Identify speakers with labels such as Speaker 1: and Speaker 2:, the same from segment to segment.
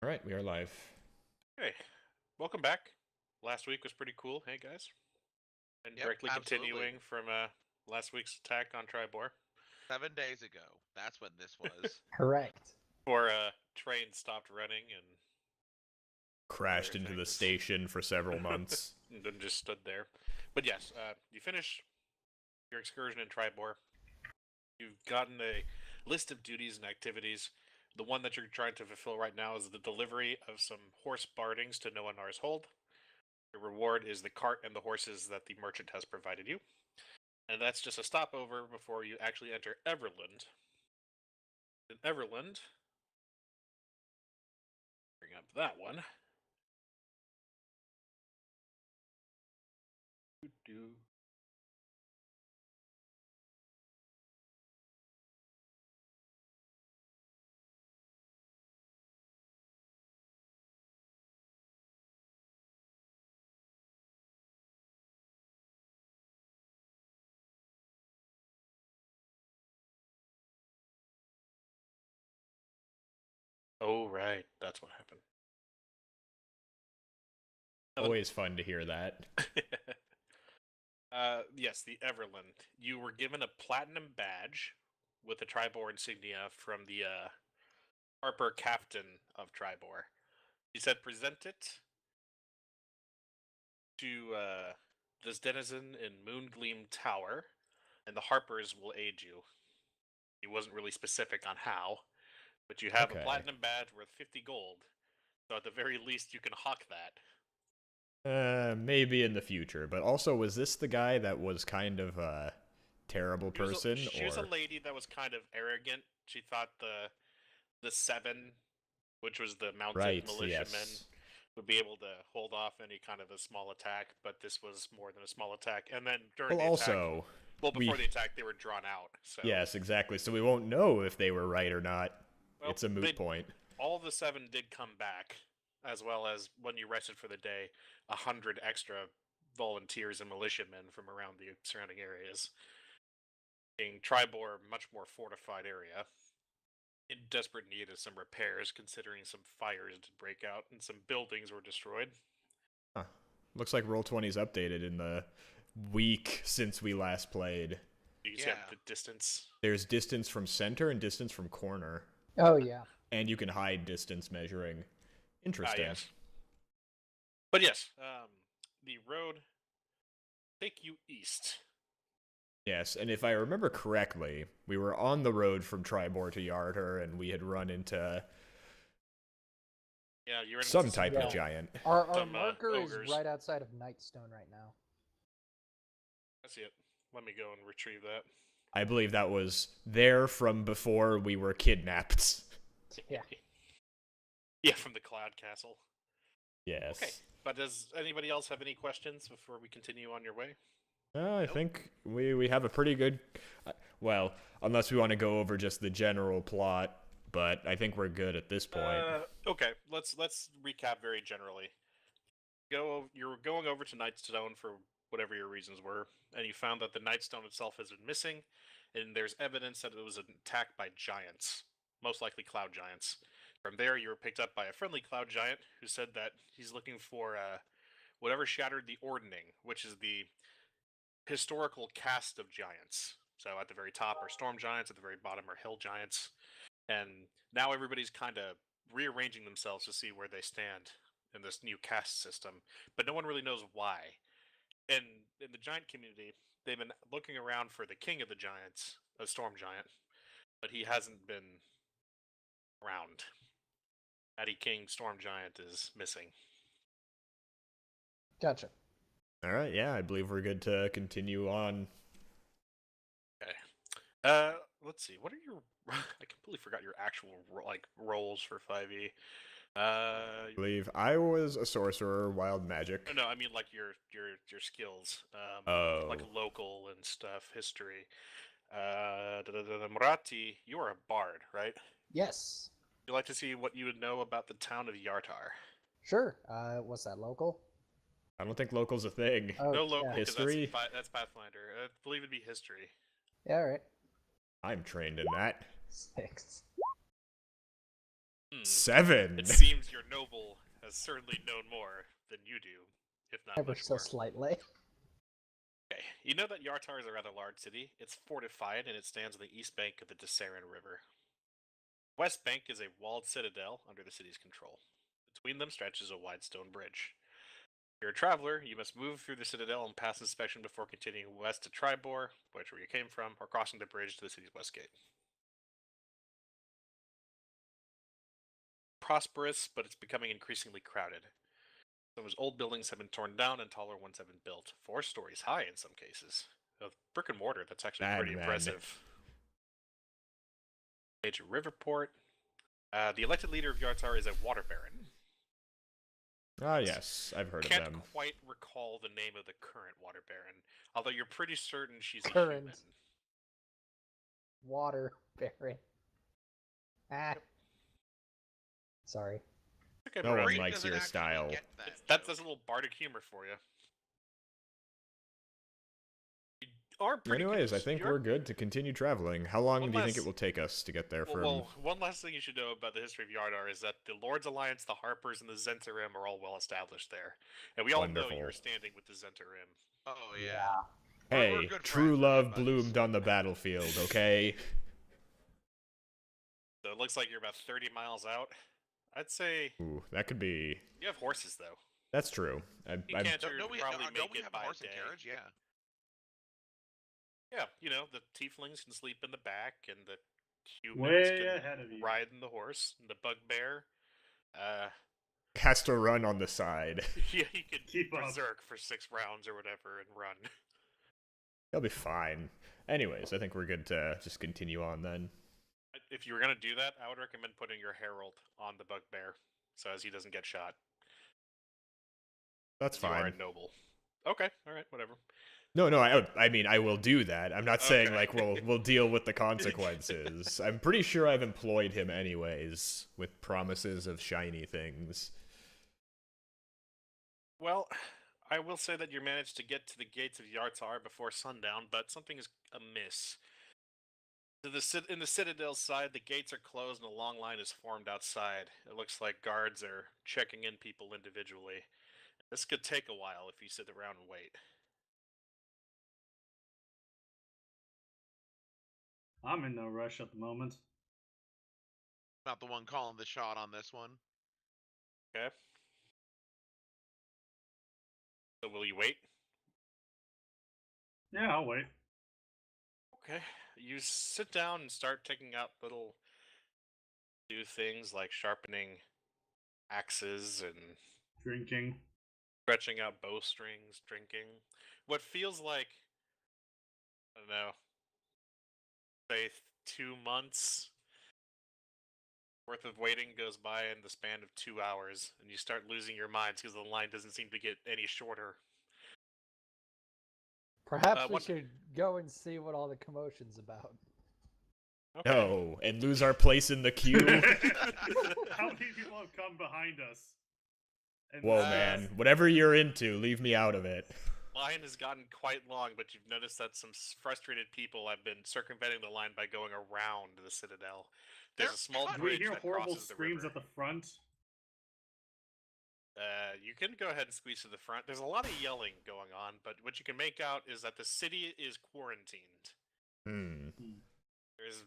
Speaker 1: All right, we are live.
Speaker 2: Hey, welcome back. Last week was pretty cool. Hey, guys. And
Speaker 3: Yep,
Speaker 2: directly
Speaker 3: absolutely.
Speaker 2: continuing from last week's attack on Triboar.
Speaker 3: 7 days ago. That's when this was.
Speaker 4: Correct.
Speaker 2: Before train stopped running and
Speaker 1: Crashed
Speaker 2: other
Speaker 1: into the
Speaker 2: things.
Speaker 1: station for several months.
Speaker 2: And then just stood there. But yes, you finish your excursion in Triboar. You've gotten a list of duties and activities. The one that you're trying to fulfill right now is the delivery of some horse bardings to Noanar's hold. Your reward is the cart and the horses that the merchant has provided you. And that's just a stopover before you actually enter Everland. In Everland, bring up that one. Doo-doo. Oh, right. That's what happened.
Speaker 1: Always fun to hear that.
Speaker 2: Yes, the Everland. You were given a platinum badge with a Triboar insignia from the Harper Captain of Triboar. He said present it to this denizen in Moongleam Tower, and the Harpers will aid you. He wasn't really specific on how, but you have a
Speaker 1: Okay.
Speaker 2: platinum badge worth 50 gold, so at the very least you can hawk that.
Speaker 1: Maybe in the future, but also, was this the guy that was kind of a terrible person?
Speaker 2: She was a lady that was kind of arrogant. She thought the seven, which was the mounted
Speaker 1: Right,
Speaker 2: militiamen,
Speaker 1: yes.
Speaker 2: would be able to hold off any kind of a small attack, but this was more than a small attack. And then during
Speaker 1: Well,
Speaker 2: the attack,
Speaker 1: also,
Speaker 2: before the attack, they were drawn out. So
Speaker 1: yes, exactly. So we won't know if they were right or not.
Speaker 2: well,
Speaker 1: It's a moot point.
Speaker 2: All the seven did come back, as well as when you rested for the day, 100 extra volunteers and militiamen from around the surrounding areas. Being Triboar, much more fortified area, in desperate need of some repairs, considering some fires did break out and some buildings were destroyed.
Speaker 1: Huh. Looks like Roll20's updated in the week since we last played.
Speaker 2: You can see the distance.
Speaker 1: There's distance from center and distance from corner.
Speaker 4: Oh, yeah.
Speaker 1: And you can hide distance measuring. Interesting.
Speaker 2: Yes. But yes, the road take you east.
Speaker 1: Yes, and if I remember correctly, we were on the road from Triboar to Yardher, and we had run into
Speaker 2: you're in
Speaker 1: some type of giant.
Speaker 4: Our marker is right outside of Nightstone right now.
Speaker 2: I see it. Let me go and retrieve that.
Speaker 1: I believe that was there from before we were kidnapped.
Speaker 4: Yeah.
Speaker 2: Yeah, from the Cloud Castle.
Speaker 1: Yes.
Speaker 2: Okay, but does anybody else have any questions before we continue on your way?
Speaker 1: I think we have a pretty good... well, unless we want to go over just the general plot, but I think we're good at this point.
Speaker 2: Okay, let's recap very generally. You're going over to Nightstone for whatever your reasons were, and you found that the Nightstone itself has been missing, and there's evidence that it was an attack by giants, most likely cloud giants. From there, you were picked up by a friendly cloud giant who said that he's looking for whatever shattered the Ordning, which is the historical caste of giants. So at the very top are storm giants, at the very bottom are hill giants, and now everybody's kind of rearranging themselves to see where they stand in this new caste system, but no one really knows why. And in the giant community, they've been looking around for the king of the giants, a storm giant, but he hasn't been around. Matty King Storm Giant is missing.
Speaker 4: Gotcha.
Speaker 1: All right, yeah, I believe we're good to continue on.
Speaker 2: Okay. Let's see. What are your... I completely forgot your actual roles for 5e.
Speaker 1: I believe I was a sorcerer, wild magic.
Speaker 2: No, I mean like your skills. Like local and stuff, history. Murati, you are a bard, right?
Speaker 4: Yes.
Speaker 2: Would you like to see what you would know about the town of Yartar?
Speaker 4: Sure. What's that, local?
Speaker 1: I don't think local's a thing.
Speaker 4: Oh,
Speaker 2: no local,
Speaker 4: yeah.
Speaker 2: History? That's Pathfinder. I believe it'd be history.
Speaker 4: Yeah, all right.
Speaker 1: I'm trained in that.
Speaker 4: 6.
Speaker 1: 7.
Speaker 2: It seems your noble has certainly known more than you do, if not
Speaker 4: Ever
Speaker 2: much
Speaker 4: so
Speaker 2: more.
Speaker 4: slightly.
Speaker 2: Okay, you know that Yartar is a rather large city. It's fortified, and it stands on the east bank of the Desarin River. West bank is a walled citadel under the city's control. Between them stretches a wide stone bridge. If you're a traveler, you must move through the citadel and pass inspection before continuing west to Triboar, which where you came from, or crossing the bridge to the city's west gate. Prosperous, but it's becoming increasingly crowded. Some of its old buildings have been torn down and taller ones have been built, 4 stories high in some cases. With brick and mortar, that's actually pretty impressive. Major Riverport. The elected leader of Yartar is a water baron.
Speaker 1: Ah, yes, I've heard of them.
Speaker 2: Can't quite recall the name of the current water baron, although you're pretty certain she's a
Speaker 4: Current.
Speaker 2: human.
Speaker 4: Water baron. Ah. Sorry.
Speaker 2: Okay,
Speaker 1: No one
Speaker 2: Brett.
Speaker 1: likes
Speaker 3: doesn't
Speaker 1: your
Speaker 3: actually
Speaker 1: style.
Speaker 3: get that
Speaker 2: That's
Speaker 3: joke.
Speaker 2: a little bardic humor for you. You are pretty
Speaker 1: Anyways, I think
Speaker 2: you're-
Speaker 1: we're good to continue traveling. How long
Speaker 2: One
Speaker 1: do you think
Speaker 2: last-
Speaker 1: it will take us to get there from...
Speaker 2: Well, one last thing you should know about the history of Yardar is that the Lord's Alliance, the Harpers, and the Zentarim are all well established there. And we all know
Speaker 1: Wonderful.
Speaker 2: you're standing with the Zentarim.
Speaker 3: Oh yeah.
Speaker 1: Hey,
Speaker 3: We're good
Speaker 1: true
Speaker 3: friends, we're
Speaker 1: love
Speaker 3: good buddies.
Speaker 1: bloomed on the battlefield, okay?
Speaker 2: So it looks like you're about 30 miles out. I'd say
Speaker 1: Ooh, that could be...
Speaker 2: you have horses, though.
Speaker 1: That's true.
Speaker 2: You
Speaker 1: I'm...
Speaker 2: can't
Speaker 3: Don't we
Speaker 2: probably
Speaker 3: don't
Speaker 2: make
Speaker 3: we
Speaker 2: it
Speaker 3: have
Speaker 2: by
Speaker 3: a horse
Speaker 2: day.
Speaker 3: and carriage? Yeah.
Speaker 2: Yeah, you know, the tieflings can sleep in the back, and the humans
Speaker 5: Way
Speaker 2: can
Speaker 5: ahead of you.
Speaker 2: ride in the horse, and the bugbear.
Speaker 1: has to run on the side.
Speaker 2: Yeah, he could
Speaker 5: Keep up.
Speaker 2: berserk for 6 rounds or whatever and run.
Speaker 1: He'll be fine. Anyways, I think we're good to just continue on then.
Speaker 2: If you were gonna do that, I would recommend putting your herald on the bugbear, so as he doesn't get shot.
Speaker 1: That's
Speaker 2: You are
Speaker 1: fine.
Speaker 2: a noble. Okay, all right, whatever.
Speaker 1: No, I mean, I will do that. I'm not saying,
Speaker 2: Okay.
Speaker 1: like, we'll deal with the consequences. I'm pretty sure I've employed him anyways, with promises of shiny things.
Speaker 2: Well, I will say that you managed to get to the gates of Yartar before sundown, but something is amiss. In the Citadel's side, the gates are closed and a long line is formed outside. It looks like guards are checking in people individually. This could take a while if you sit around and wait.
Speaker 5: I'm in no rush at the moment.
Speaker 3: Not the one calling the shot on this one.
Speaker 2: Okay? So will you wait?
Speaker 5: Yeah, I'll wait.
Speaker 2: Okay. You sit down and start taking out little do things like sharpening axes and
Speaker 5: Drinking.
Speaker 2: stretching out bowstrings, drinking. What feels like, I don't know, say 2 months worth of waiting goes by in the span of 2 hours, and you start losing your minds because the line doesn't seem to get any shorter.
Speaker 4: Perhaps we
Speaker 2: what-
Speaker 4: should go and see what all the commotion's about.
Speaker 2: Okay.
Speaker 1: No, and lose our place in the queue.
Speaker 5: How many people have come behind us? And
Speaker 1: Whoa, man. Whatever you're into, leave me out of it.
Speaker 2: Line has gotten quite long, but you've noticed that some frustrated people have been circumventing the line by going around the Citadel. There's a small
Speaker 3: Do
Speaker 5: Do we
Speaker 2: bridge
Speaker 5: hear
Speaker 2: that
Speaker 5: horrible
Speaker 2: crosses the
Speaker 5: screams
Speaker 2: river.
Speaker 5: at the front?
Speaker 2: You can go ahead and squeeze to the front. There's a lot of yelling going on, but what you can make out is that the city is quarantined. There's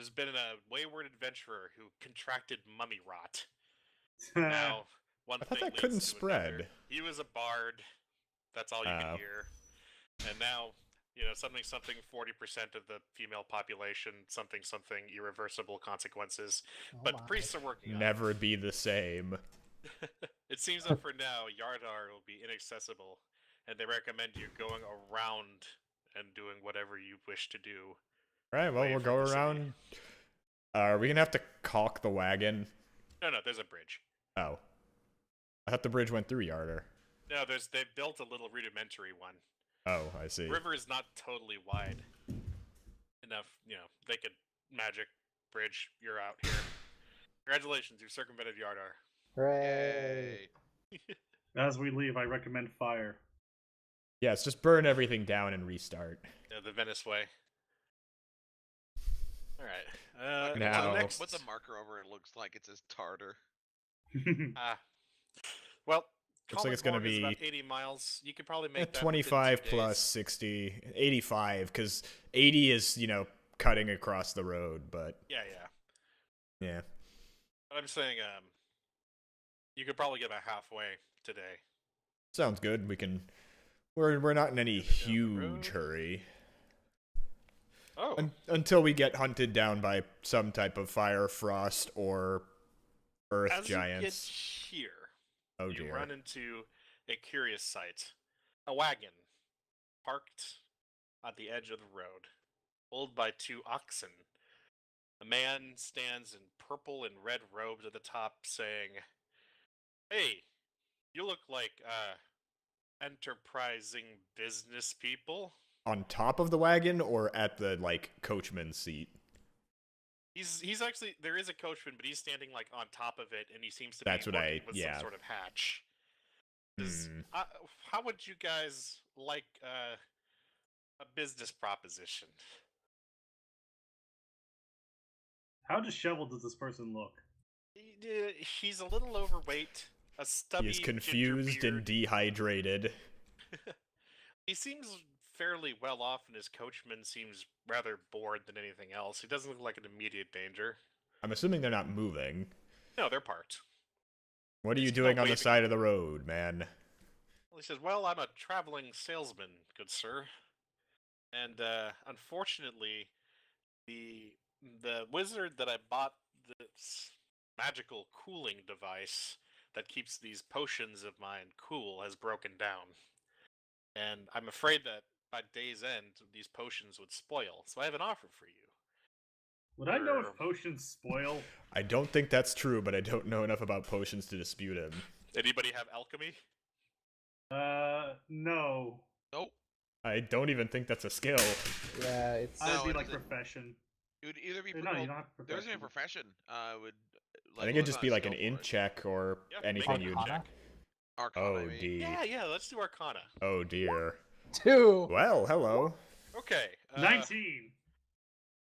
Speaker 2: been a wayward adventurer who contracted mummy rot. Now, one
Speaker 1: I thought
Speaker 2: thing
Speaker 1: that couldn't
Speaker 2: leads to another.
Speaker 1: spread.
Speaker 2: He was a bard. That's all you
Speaker 1: Oh.
Speaker 2: can hear. And now, something 40% of the female population, something irreversible consequences.
Speaker 4: Oh
Speaker 2: But
Speaker 4: my.
Speaker 2: the priests are working on
Speaker 1: Never be the same.
Speaker 2: it. It seems that for now, Yardar will be inaccessible, and they recommend you going around and doing whatever you wish to do.
Speaker 1: Alright, well,
Speaker 2: Away
Speaker 1: we'll
Speaker 2: from
Speaker 1: go
Speaker 2: the city.
Speaker 1: around. Are we gonna have to caulk the wagon?
Speaker 2: No, there's a bridge.
Speaker 1: Oh. I thought the bridge went through Yarder.
Speaker 2: No, they've built a little rudimentary one.
Speaker 1: Oh, I see.
Speaker 2: The river is not totally wide enough, they could magic bridge. You're out here. Congratulations, you've circumvented Yardar.
Speaker 4: Hooray!
Speaker 3: Yay.
Speaker 5: As we leave, I recommend fire.
Speaker 1: Yes, just burn everything down and restart.
Speaker 2: The Venice way. Alright.
Speaker 3: Like,
Speaker 1: Now-
Speaker 3: what's a marker over it looks like? It says Tartar.
Speaker 2: Well,
Speaker 1: Looks like it's gonna
Speaker 2: Comet Morgue is
Speaker 1: be
Speaker 2: about 80 miles. You could probably make that
Speaker 1: 25
Speaker 2: within 2
Speaker 1: plus
Speaker 2: days.
Speaker 1: 60, 85, because 80 is, cutting across the road, but
Speaker 2: Yeah.
Speaker 1: yeah.
Speaker 2: But I'm saying, you could probably get about halfway today.
Speaker 1: Sounds good. We're not in any
Speaker 2: Down the road.
Speaker 1: huge hurry.
Speaker 2: Oh,
Speaker 1: Until we get hunted down by some type of fire, frost, or earth
Speaker 2: as
Speaker 1: giants.
Speaker 2: you get here,
Speaker 1: Oh
Speaker 2: you
Speaker 1: dear.
Speaker 2: run into a curious sight. A wagon parked at the edge of the road, pulled by 2 oxen. A man stands in purple and red robes at the top saying, "Hey, you look like, enterprising business people."
Speaker 1: On top of the wagon or at the coachman's seat?
Speaker 2: He's actually, there is a coachman, but he's standing like on top of it, and he seems to
Speaker 1: That's
Speaker 2: be
Speaker 1: what
Speaker 2: working with
Speaker 1: yeah.
Speaker 2: some sort of hatch.
Speaker 1: Hmm.
Speaker 2: How would you guys like a business proposition?
Speaker 5: How disheveled does this person look?
Speaker 2: He's a little overweight, a stubby
Speaker 1: He is
Speaker 2: ginger
Speaker 1: confused and
Speaker 2: beard.
Speaker 1: dehydrated.
Speaker 2: He seems fairly well off, and his coachman seems rather bored than anything else. He doesn't look like an immediate danger.
Speaker 1: I'm assuming they're not moving.
Speaker 2: No, they're parked.
Speaker 1: What are you
Speaker 2: He's
Speaker 1: doing
Speaker 2: not
Speaker 1: on the
Speaker 2: waving.
Speaker 1: side of the road, man?
Speaker 2: Well, he says, "Well, I'm a traveling salesman, good sir. And unfortunately, the wizard that I bought this magical cooling device that keeps these potions of mine cool has broken down. And I'm afraid that by day's end, these potions would spoil. So I have an offer for you."
Speaker 5: Would I know
Speaker 2: Sure.
Speaker 5: if potions spoil?
Speaker 1: I don't think that's true, but I don't know enough about potions to dispute him.
Speaker 2: Anybody have alchemy?
Speaker 5: No.
Speaker 3: Nope.
Speaker 1: I don't even think that's a skill.
Speaker 4: Yeah, it's.
Speaker 5: I would
Speaker 3: No,
Speaker 5: be
Speaker 3: it
Speaker 5: like
Speaker 3: isn't.
Speaker 5: profession.
Speaker 3: It would either be
Speaker 5: No, you don't have
Speaker 3: there isn't a
Speaker 5: profession.
Speaker 3: profession. Would
Speaker 1: I think it'd just be like an int
Speaker 3: check.
Speaker 1: check or
Speaker 2: Yeah,
Speaker 1: anything
Speaker 2: make
Speaker 1: you'd.
Speaker 2: an
Speaker 4: Arcana?
Speaker 3: Arcana,
Speaker 1: Oh,
Speaker 3: I mean.
Speaker 1: D.
Speaker 2: Yeah, let's do Arcana.
Speaker 1: Oh dear.
Speaker 4: 2!
Speaker 1: Well, hello.
Speaker 2: Okay.
Speaker 5: 19!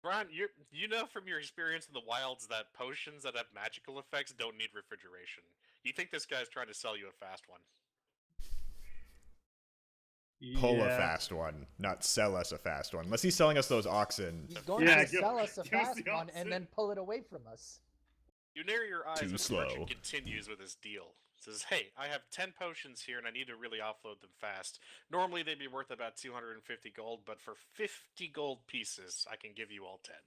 Speaker 2: Brian, you know from your experience in the wilds that potions that have magical effects don't need refrigeration. You think this guy's trying to sell you a fast one?
Speaker 1: Pull a
Speaker 5: Yeah.
Speaker 1: fast one, not sell us a fast one. Unless he's selling us those oxen.
Speaker 4: He's going
Speaker 5: Yeah,
Speaker 4: to
Speaker 5: give-
Speaker 4: sell us a
Speaker 5: give us
Speaker 4: fast
Speaker 5: the
Speaker 4: one
Speaker 5: opposite.
Speaker 4: and then pull it away from us.
Speaker 2: You narrow your eyes
Speaker 1: Too
Speaker 2: as the
Speaker 1: slow.
Speaker 2: merchant continues with his deal. Says, "Hey, I have 10 potions here and I need to really offload them fast. Normally they'd be worth about 250 gold, but for 50 gold pieces, I can give you all 10.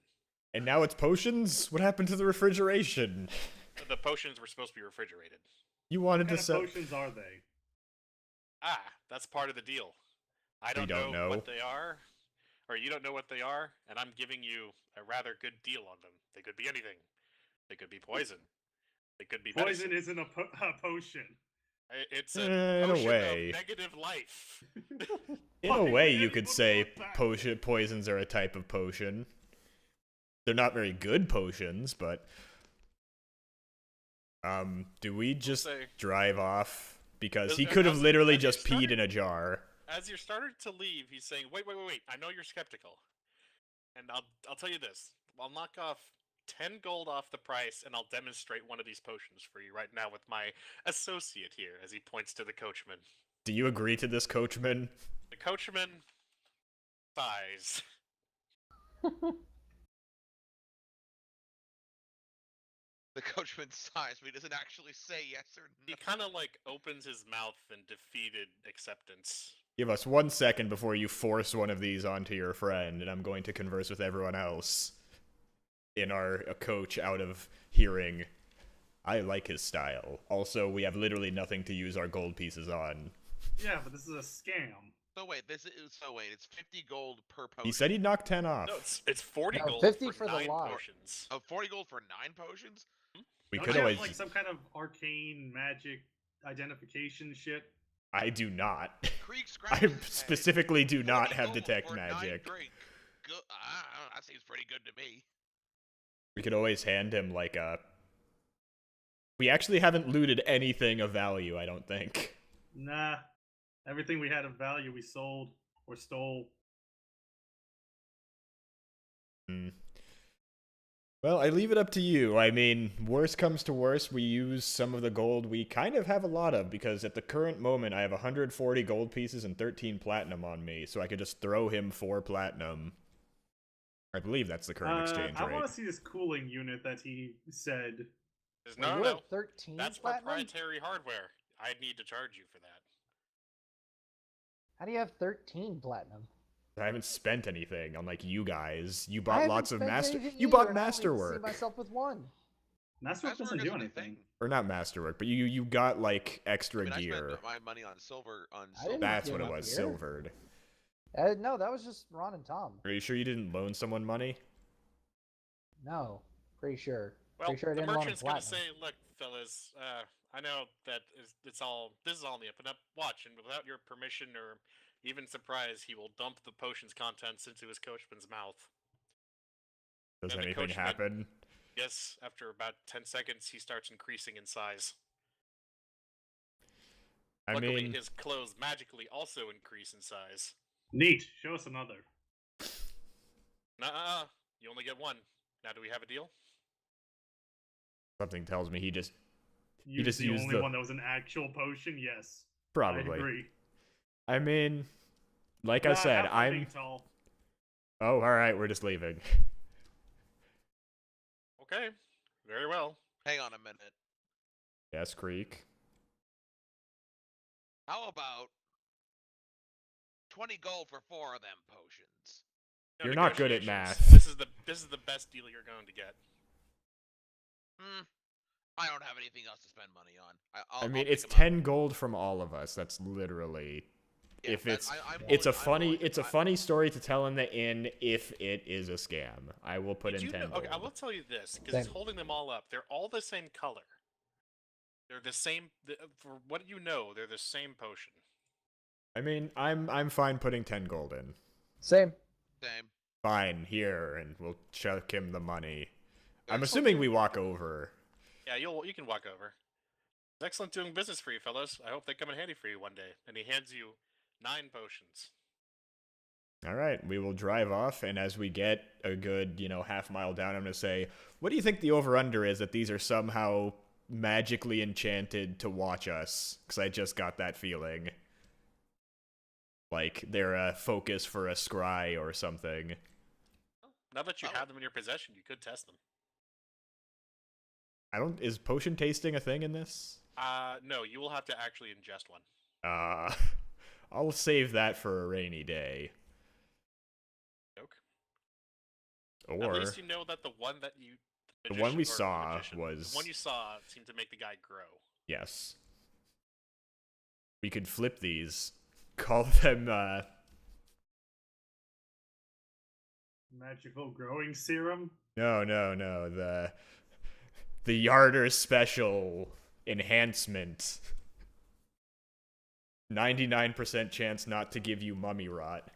Speaker 1: And now it's potions? What happened to the refrigeration?
Speaker 2: The potions were supposed to be refrigerated.
Speaker 1: You wanted
Speaker 5: What
Speaker 1: to
Speaker 5: kind
Speaker 1: sell.
Speaker 5: of potions are they?
Speaker 2: That's part of the deal. I
Speaker 1: We
Speaker 2: don't,
Speaker 1: don't know.
Speaker 2: what they are, or you don't know what they are, and I'm giving you a rather good deal on them. They could be anything. They could be poison. They could be
Speaker 5: Poison
Speaker 2: medicine.
Speaker 5: isn't a potion.
Speaker 2: It's a
Speaker 1: In a
Speaker 2: potion
Speaker 1: way.
Speaker 2: of negative life.
Speaker 1: In a
Speaker 5: Why
Speaker 1: way,
Speaker 5: would
Speaker 1: you could
Speaker 5: anyone
Speaker 1: say
Speaker 5: want that?
Speaker 1: poisons are a type of potion. They're not very good potions, but do we just
Speaker 2: say-
Speaker 1: drive off? Because
Speaker 2: As-
Speaker 1: he could have
Speaker 2: as-
Speaker 1: literally
Speaker 2: as you
Speaker 1: just peed
Speaker 2: started-
Speaker 1: in a jar.
Speaker 2: As you're starting to leave, he's saying, "Wait. I know you're skeptical, and I'll tell you this. I'll knock off 10 gold off the price, and I'll demonstrate one of these potions for you right now with my associate here." As he points to the coachman.
Speaker 1: Do you agree to this, coachman?
Speaker 2: The coachman sighs.
Speaker 3: The coachman sighs, but he doesn't actually say yes or
Speaker 2: He
Speaker 3: no.
Speaker 2: kind of opens his mouth in defeated acceptance.
Speaker 1: Give us 1 second before you force one of these onto your friend, and I'm going to converse with everyone else in our coach out of hearing. I like his style. Also, we have literally nothing to use our gold pieces on.
Speaker 5: Yeah, but this is a scam.
Speaker 3: So wait, it's 50 gold per potion.
Speaker 1: He said he'd knock 10 off.
Speaker 2: No, it's 40
Speaker 4: No,
Speaker 2: gold
Speaker 4: 50
Speaker 2: for
Speaker 4: for the
Speaker 2: 9
Speaker 4: lot.
Speaker 2: potions.
Speaker 3: Oh, 40 gold for 9 potions?
Speaker 1: We
Speaker 5: Don't
Speaker 1: could
Speaker 5: you have,
Speaker 1: always.
Speaker 5: like some kind of arcane magic identification shit.
Speaker 1: I do not.
Speaker 3: Krieg
Speaker 1: I
Speaker 3: scratches his head.
Speaker 1: specifically do not
Speaker 3: 40
Speaker 1: have
Speaker 3: gold
Speaker 1: detect
Speaker 3: for 9
Speaker 1: magic.
Speaker 3: drink. I don't know, that seems pretty good to me.
Speaker 1: We could always hand him like a. We actually haven't looted anything of value, I don't think.
Speaker 5: Nah. Everything we had of value we sold or stole.
Speaker 1: Hmm. Well, I leave it up to you. I mean, worst comes to worst, we use some of the gold we kind of have a lot of, because at the current moment I have 140 gold pieces and 13 platinum on me, so I could just throw him 4 platinum. I believe that's the current exchange
Speaker 5: I
Speaker 1: rate.
Speaker 5: want to see this cooling unit that he said.
Speaker 2: There's
Speaker 4: Wait,
Speaker 2: no,
Speaker 4: you're
Speaker 2: no.
Speaker 4: at 13
Speaker 2: That's
Speaker 4: platinum?
Speaker 2: proprietary hardware. I'd need to charge you for that.
Speaker 4: How do you have 13 platinum?
Speaker 1: I haven't spent anything, unlike you guys. You
Speaker 4: I
Speaker 1: bought
Speaker 4: haven't
Speaker 1: lots of
Speaker 4: spent
Speaker 1: master.
Speaker 4: anything
Speaker 1: You
Speaker 4: either,
Speaker 1: bought
Speaker 4: and I only see
Speaker 1: masterwork,
Speaker 4: myself with one.
Speaker 5: Masterwork doesn't
Speaker 3: Masterwork
Speaker 5: do
Speaker 3: isn't a
Speaker 5: anything.
Speaker 3: thing.
Speaker 1: or not masterwork, but you got like extra
Speaker 3: I mean, I
Speaker 1: gear.
Speaker 3: spent my money on silver.
Speaker 4: I didn't
Speaker 1: That's
Speaker 4: get
Speaker 1: what it
Speaker 4: my
Speaker 1: was,
Speaker 4: gear.
Speaker 1: silvered.
Speaker 4: No, that was just Ron and Tom.
Speaker 1: Are you sure you didn't loan someone money?
Speaker 4: No, pretty sure.
Speaker 2: Well,
Speaker 4: Pretty sure I
Speaker 2: the
Speaker 4: didn't want
Speaker 2: merchant's gonna
Speaker 4: platinum.
Speaker 2: say, "Look, fellas, I know that it's all this is all in the up and up. Watch, and without your permission or even surprise, he will dump the potion's contents into his coachman's mouth."
Speaker 1: Does
Speaker 2: And the
Speaker 1: anything
Speaker 2: coachman-
Speaker 1: happen?
Speaker 2: Yes, after about 10 seconds, he starts increasing in size.
Speaker 1: I
Speaker 2: Luckily,
Speaker 1: mean,
Speaker 2: his clothes magically also increase in size.
Speaker 5: Neat. Show us another.
Speaker 2: Nuh-uh, you only get one. Now, do we have a deal?
Speaker 1: something tells me he just
Speaker 5: Use
Speaker 1: just
Speaker 5: the
Speaker 1: used
Speaker 5: only
Speaker 1: the-
Speaker 5: one that was an actual potion. Yes, I
Speaker 1: probably.
Speaker 5: agree.
Speaker 1: I mean, like I
Speaker 5: Nah,
Speaker 1: said,
Speaker 5: have fun being
Speaker 1: I'm.
Speaker 5: tall.
Speaker 1: Oh, all right, we're just leaving.
Speaker 2: Okay, very well.
Speaker 3: Hang on a minute.
Speaker 1: Yes, Creek.
Speaker 3: How about 20 gold for 4 of them potions?
Speaker 2: No
Speaker 1: You're not good at
Speaker 2: negotiations.
Speaker 1: math.
Speaker 2: This is the best deal you're going to get.
Speaker 3: I don't have anything else to spend money on.
Speaker 1: I
Speaker 3: I'll
Speaker 1: mean,
Speaker 3: pick
Speaker 1: it's
Speaker 3: 'em up.
Speaker 1: 10 gold from all of us. That's literally.
Speaker 3: Yeah,
Speaker 1: If
Speaker 3: that-
Speaker 1: it's
Speaker 3: I'm
Speaker 1: it's a
Speaker 3: willing- I'm
Speaker 1: funny
Speaker 3: willing to
Speaker 1: it's a
Speaker 3: buy-
Speaker 1: funny story to tell in the inn if it is a scam. I will put
Speaker 2: Did
Speaker 1: in
Speaker 2: you
Speaker 1: 10
Speaker 2: know- okay, I
Speaker 1: gold.
Speaker 2: will tell you this because he's
Speaker 4: Same.
Speaker 2: holding them all up. They're all the same color. They're the same. For what you know, they're the same potion.
Speaker 1: I mean, I'm fine putting 10 gold in.
Speaker 4: Same.
Speaker 3: Same.
Speaker 1: Fine, here, and we'll chuck him the money. I'm
Speaker 3: Excellent.
Speaker 1: assuming we walk over.
Speaker 2: Yeah, you can walk over. It's excellent doing business for you, fellows. I hope they come in handy for you one day. And he hands you 9 potions.
Speaker 1: All right, we will drive off, and as we get a good, half mile down, I'm going to say, what do you think the over-under is that these are somehow magically enchanted to watch us? Because I just got that feeling. Like, they're a focus for a scry or something.
Speaker 2: Now that you
Speaker 3: Oh.
Speaker 2: have them in your possession, you could test them.
Speaker 1: Is potion tasting a thing in this?
Speaker 2: No, you will have to actually ingest one.
Speaker 1: I'll save that for a rainy day.
Speaker 2: Joke.
Speaker 1: Or
Speaker 2: At least you know that the one that you...
Speaker 1: The one we
Speaker 2: magician- or
Speaker 1: saw
Speaker 2: magician,
Speaker 1: was-
Speaker 2: The one you saw seemed to make the guy grow.
Speaker 1: yes. We could flip these. Call them,
Speaker 5: Magical growing serum.
Speaker 1: No, the Yarder Special Enhancement. 99% chance not to give you mummy rot.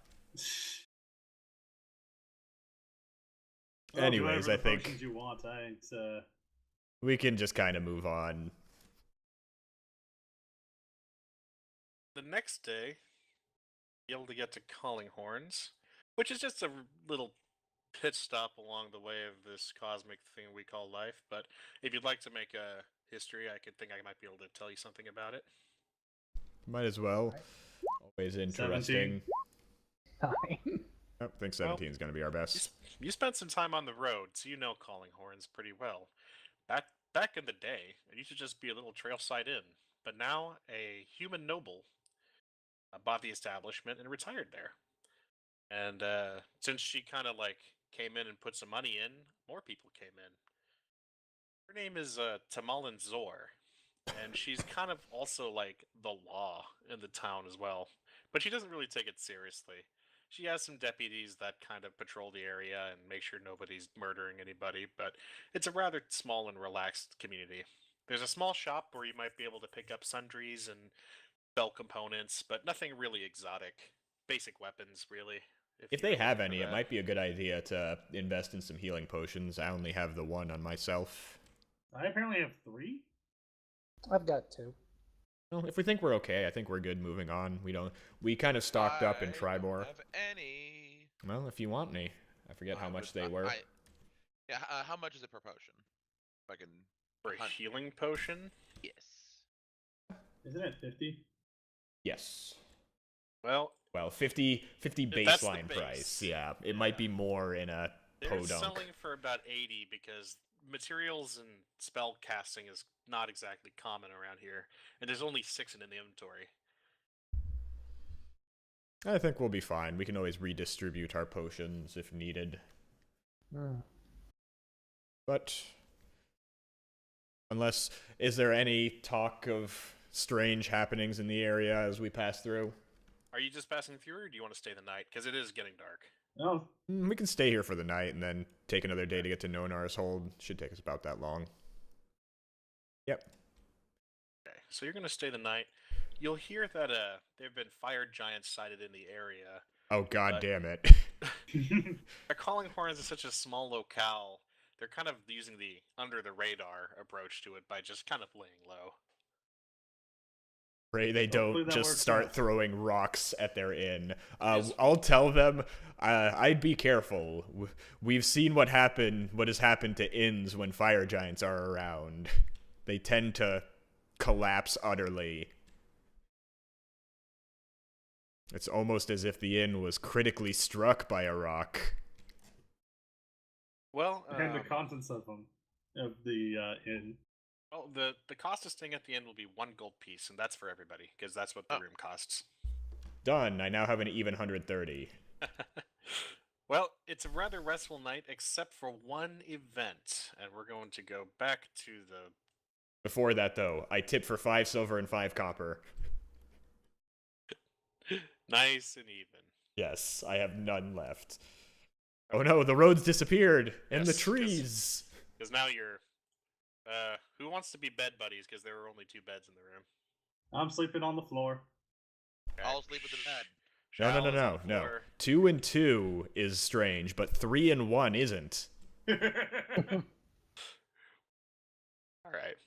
Speaker 5: Well, do
Speaker 1: Anyways,
Speaker 5: whatever
Speaker 1: I think
Speaker 5: potions you want.
Speaker 1: we can just kind of move on.
Speaker 2: The next day, be able to get to Calling Horns, which is just a little pit stop along the way of this cosmic thing we call life. But if you'd like to make a history, I might be able to tell you something about it.
Speaker 1: Might as well. Always interesting.
Speaker 4: 9.
Speaker 1: I think 17 is going to be our best.
Speaker 2: You spent some time on the road, so you know Calling Horns pretty well. Back in the day, it used to just be a little trailside inn, but now a human noble bought the establishment and retired there. And since she kind of came in and put some money in, more people came in. Her name is Tamalin Zor, and she's kind of also like the law in the town as well. But she doesn't really take it seriously. She has some deputies that kind of patrol the area and make sure nobody's murdering anybody, but it's a rather small and relaxed community. There's a small shop where you might be able to pick up sundries and sell components, but nothing really exotic. Basic weapons, really.
Speaker 1: If they have any, it might be a good idea to invest in some healing potions. I only have the one on myself.
Speaker 5: I apparently have 3.
Speaker 4: I've got 2.
Speaker 1: Well, if we think we're okay, I think we're good moving on. We kind of stocked up in
Speaker 3: I
Speaker 1: Triboar.
Speaker 3: don't have any.
Speaker 1: Well, if you want any. I forget how much they were.
Speaker 3: Yeah, how much is it per potion? If I can.
Speaker 2: For a
Speaker 3: hunt.
Speaker 2: healing potion?
Speaker 3: Yes.
Speaker 5: Isn't it 50?
Speaker 1: Yes.
Speaker 2: Well,
Speaker 1: Well, 50
Speaker 2: That's the
Speaker 1: baseline
Speaker 2: base.
Speaker 1: price. Yeah, it might be more in a
Speaker 2: they're
Speaker 1: podunk.
Speaker 2: selling for about 80 because materials and spell casting is not exactly common around here, and there's only 6 in the inventory.
Speaker 1: I think we'll be fine. We can always redistribute our potions if needed. But unless, is there any talk of strange happenings in the area as we pass through?
Speaker 2: Are you just passing through, or do you want to stay the night? Because it is getting dark.
Speaker 5: Oh,
Speaker 1: We can stay here for the night and then take another day to get to Nonar's hold. Should take us about that long. Yep.
Speaker 2: Okay, so you're going to stay the night. You'll hear that there have been fire giants sighted in the area.
Speaker 1: Oh, god damn it.
Speaker 2: By calling horns is such a small locale, they're kind of using the under-the-radar approach to it by just kind of laying low.
Speaker 1: Pray they
Speaker 5: Hopefully
Speaker 1: don't
Speaker 5: that
Speaker 1: just
Speaker 5: works
Speaker 1: start
Speaker 5: out.
Speaker 1: throwing rocks at their inn.
Speaker 2: Yes.
Speaker 1: I'll tell them, I'd be careful. We've seen what has happened to inns when fire giants are around. They tend to collapse utterly. It's almost as if the inn was critically struck by a rock.
Speaker 2: Well,
Speaker 5: and the contents of them, of the inn.
Speaker 2: well, the cost of staying at the inn will be 1 gold piece, and that's for everybody, because that's what the room costs.
Speaker 1: Done. I now have an even 130.
Speaker 2: Well, it's a rather restful night, except for one event, and we're going to go back to the...
Speaker 1: Before that, though, I tip for 5 silver and 5 copper.
Speaker 2: Nice and even.
Speaker 1: Yes, I have none left. Oh no, the roads disappeared! And the
Speaker 2: Yes,
Speaker 1: trees!
Speaker 2: Because now you're... who wants to be bed buddies, because there were only 2 beds in the room.
Speaker 5: I'm sleeping on the floor.
Speaker 2: Okay.
Speaker 3: I'll sleep in the bed.
Speaker 1: No,
Speaker 2: Shal is on
Speaker 1: no.
Speaker 2: the floor.
Speaker 1: 2 and 2 is strange, but 3 and 1 isn't.
Speaker 2: Alright.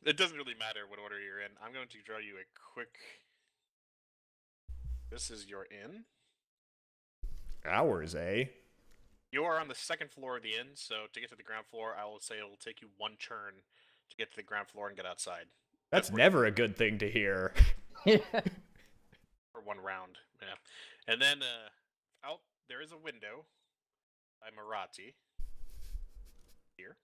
Speaker 2: It doesn't really matter what order you're in. I'm going to draw you a quick... This is your inn.
Speaker 1: Hours, eh?
Speaker 2: You are on the 2nd floor of the inn, so to get to the ground floor, I will say it'll take you 1 turn to get to the ground floor and get outside.
Speaker 1: That's never a good thing to hear.
Speaker 2: For 1 round, yeah. And then, out there is a window by Marathi. Here.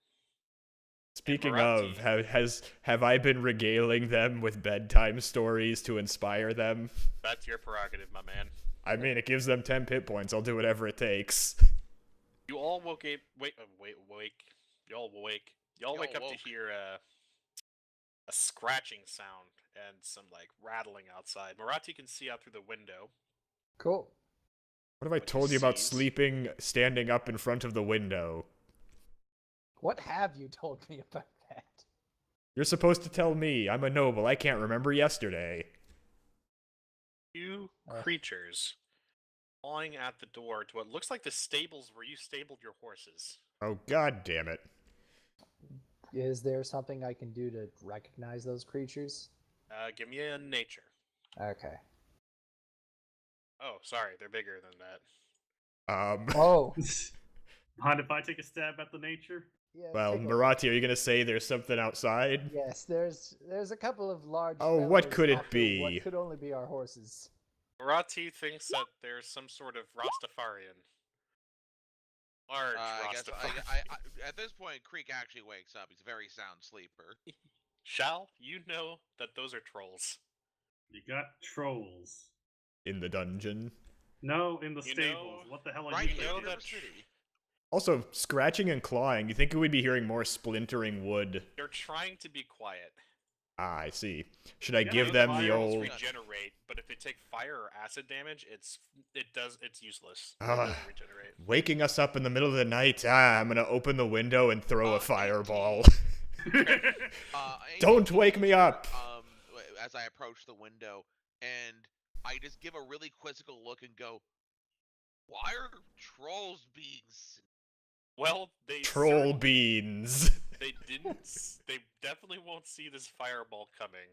Speaker 1: Speaking
Speaker 2: Marathi-
Speaker 1: of, have I been regaling them with bedtime stories to inspire them?
Speaker 2: That's your prerogative, my man.
Speaker 1: I mean, it gives them 10 pit points. I'll do whatever it takes.
Speaker 2: You all woke up. Wake. Y'all awake. Y'all wake up
Speaker 3: woke.
Speaker 2: to hear a scratching sound and some like rattling outside. Marathi can see out through the window.
Speaker 4: Cool.
Speaker 1: What have I
Speaker 2: What
Speaker 1: told
Speaker 2: he
Speaker 1: you about
Speaker 2: sees.
Speaker 1: sleeping, standing up in front of the window?
Speaker 4: What have you told me about that?
Speaker 1: You're supposed to tell me. I'm a noble. I can't remember yesterday.
Speaker 2: 2 creatures clawing at the door to what looks like the stables where you stabled your horses.
Speaker 1: Oh, god damn it.
Speaker 4: Is there something I can do to recognize those creatures?
Speaker 2: Give me a nature.
Speaker 4: Okay.
Speaker 2: Oh, sorry, they're bigger than that.
Speaker 4: Oh.
Speaker 5: Mind if I take a stab at the nature?
Speaker 4: Yeah,
Speaker 1: Well,
Speaker 4: take a-
Speaker 1: Marathi, are you gonna say there's something outside?
Speaker 4: Yes, there's a couple of large.
Speaker 1: Oh, what
Speaker 4: fellows
Speaker 1: could it
Speaker 4: after
Speaker 1: be?
Speaker 4: What could only be our horses.
Speaker 2: Marathi thinks that there's some sort of Rastafarian. Large
Speaker 3: I guess
Speaker 2: Rastafarian.
Speaker 3: I at this point, Creek actually wakes up. He's a very sound sleeper.
Speaker 2: Shal, you know that those are trolls.
Speaker 5: You got trolls.
Speaker 1: In the dungeon.
Speaker 5: No, in the
Speaker 2: You
Speaker 5: stables.
Speaker 2: know-
Speaker 5: What the hell are
Speaker 3: Right,
Speaker 5: you
Speaker 2: you know
Speaker 5: thinking?
Speaker 2: that-
Speaker 3: city.
Speaker 1: Also, scratching and clawing. You think we'd be hearing more splintering wood?
Speaker 2: They're trying to be quiet.
Speaker 1: Ah, I see. Should I
Speaker 5: Yeah,
Speaker 1: give
Speaker 5: those
Speaker 1: them the
Speaker 2: Fire rolls
Speaker 1: old...
Speaker 2: regenerate, but if they take fire or acid damage, it's useless. It
Speaker 1: Ah.
Speaker 2: doesn't regenerate.
Speaker 1: Waking us up in the middle of the night. I'm gonna open the window and throw a
Speaker 3: 18.
Speaker 1: fireball. Don't
Speaker 3: 18
Speaker 1: wake me
Speaker 3: nature,
Speaker 1: up.
Speaker 3: As I approach the window, and I just give a really quizzical look and go, "Why are trolls being?"
Speaker 2: Well, they
Speaker 1: Troll
Speaker 2: certainly-
Speaker 1: beans.
Speaker 2: They didn't. They definitely won't see this fireball coming.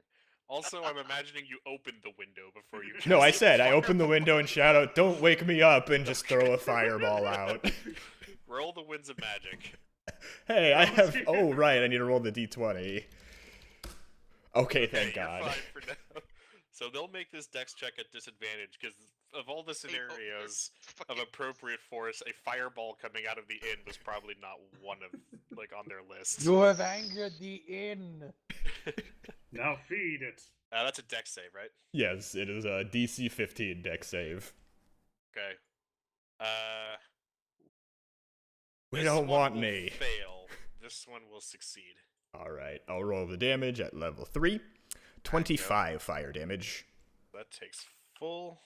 Speaker 2: Also, I'm imagining you opened the window before you.
Speaker 1: No, I
Speaker 2: cast
Speaker 1: said I
Speaker 2: fireball.
Speaker 1: opened the window and shout out, "Don't wake me up," and just throw a fireball out.
Speaker 2: Roll the winds of magic.
Speaker 1: Hey, I
Speaker 5: That was
Speaker 1: have.
Speaker 5: here.
Speaker 1: Oh, right. I need to roll the d20. Okay, thank
Speaker 2: you're
Speaker 1: God.
Speaker 2: fine for now. So they'll make this dex check at disadvantage because of all the scenarios of appropriate force, a fireball coming out of the inn was probably not one of like on their list.
Speaker 4: You have angered the inn.
Speaker 5: Now feed it.
Speaker 2: That's a dex save, right?
Speaker 1: Yes, it is a DC 15 deck save.
Speaker 2: Okay.
Speaker 1: We
Speaker 2: This
Speaker 1: don't
Speaker 2: one
Speaker 1: want
Speaker 2: will
Speaker 1: me.
Speaker 2: Fail. This one will succeed.
Speaker 1: Alright, I'll roll the damage at level 3. 25 fire damage.
Speaker 2: That takes full.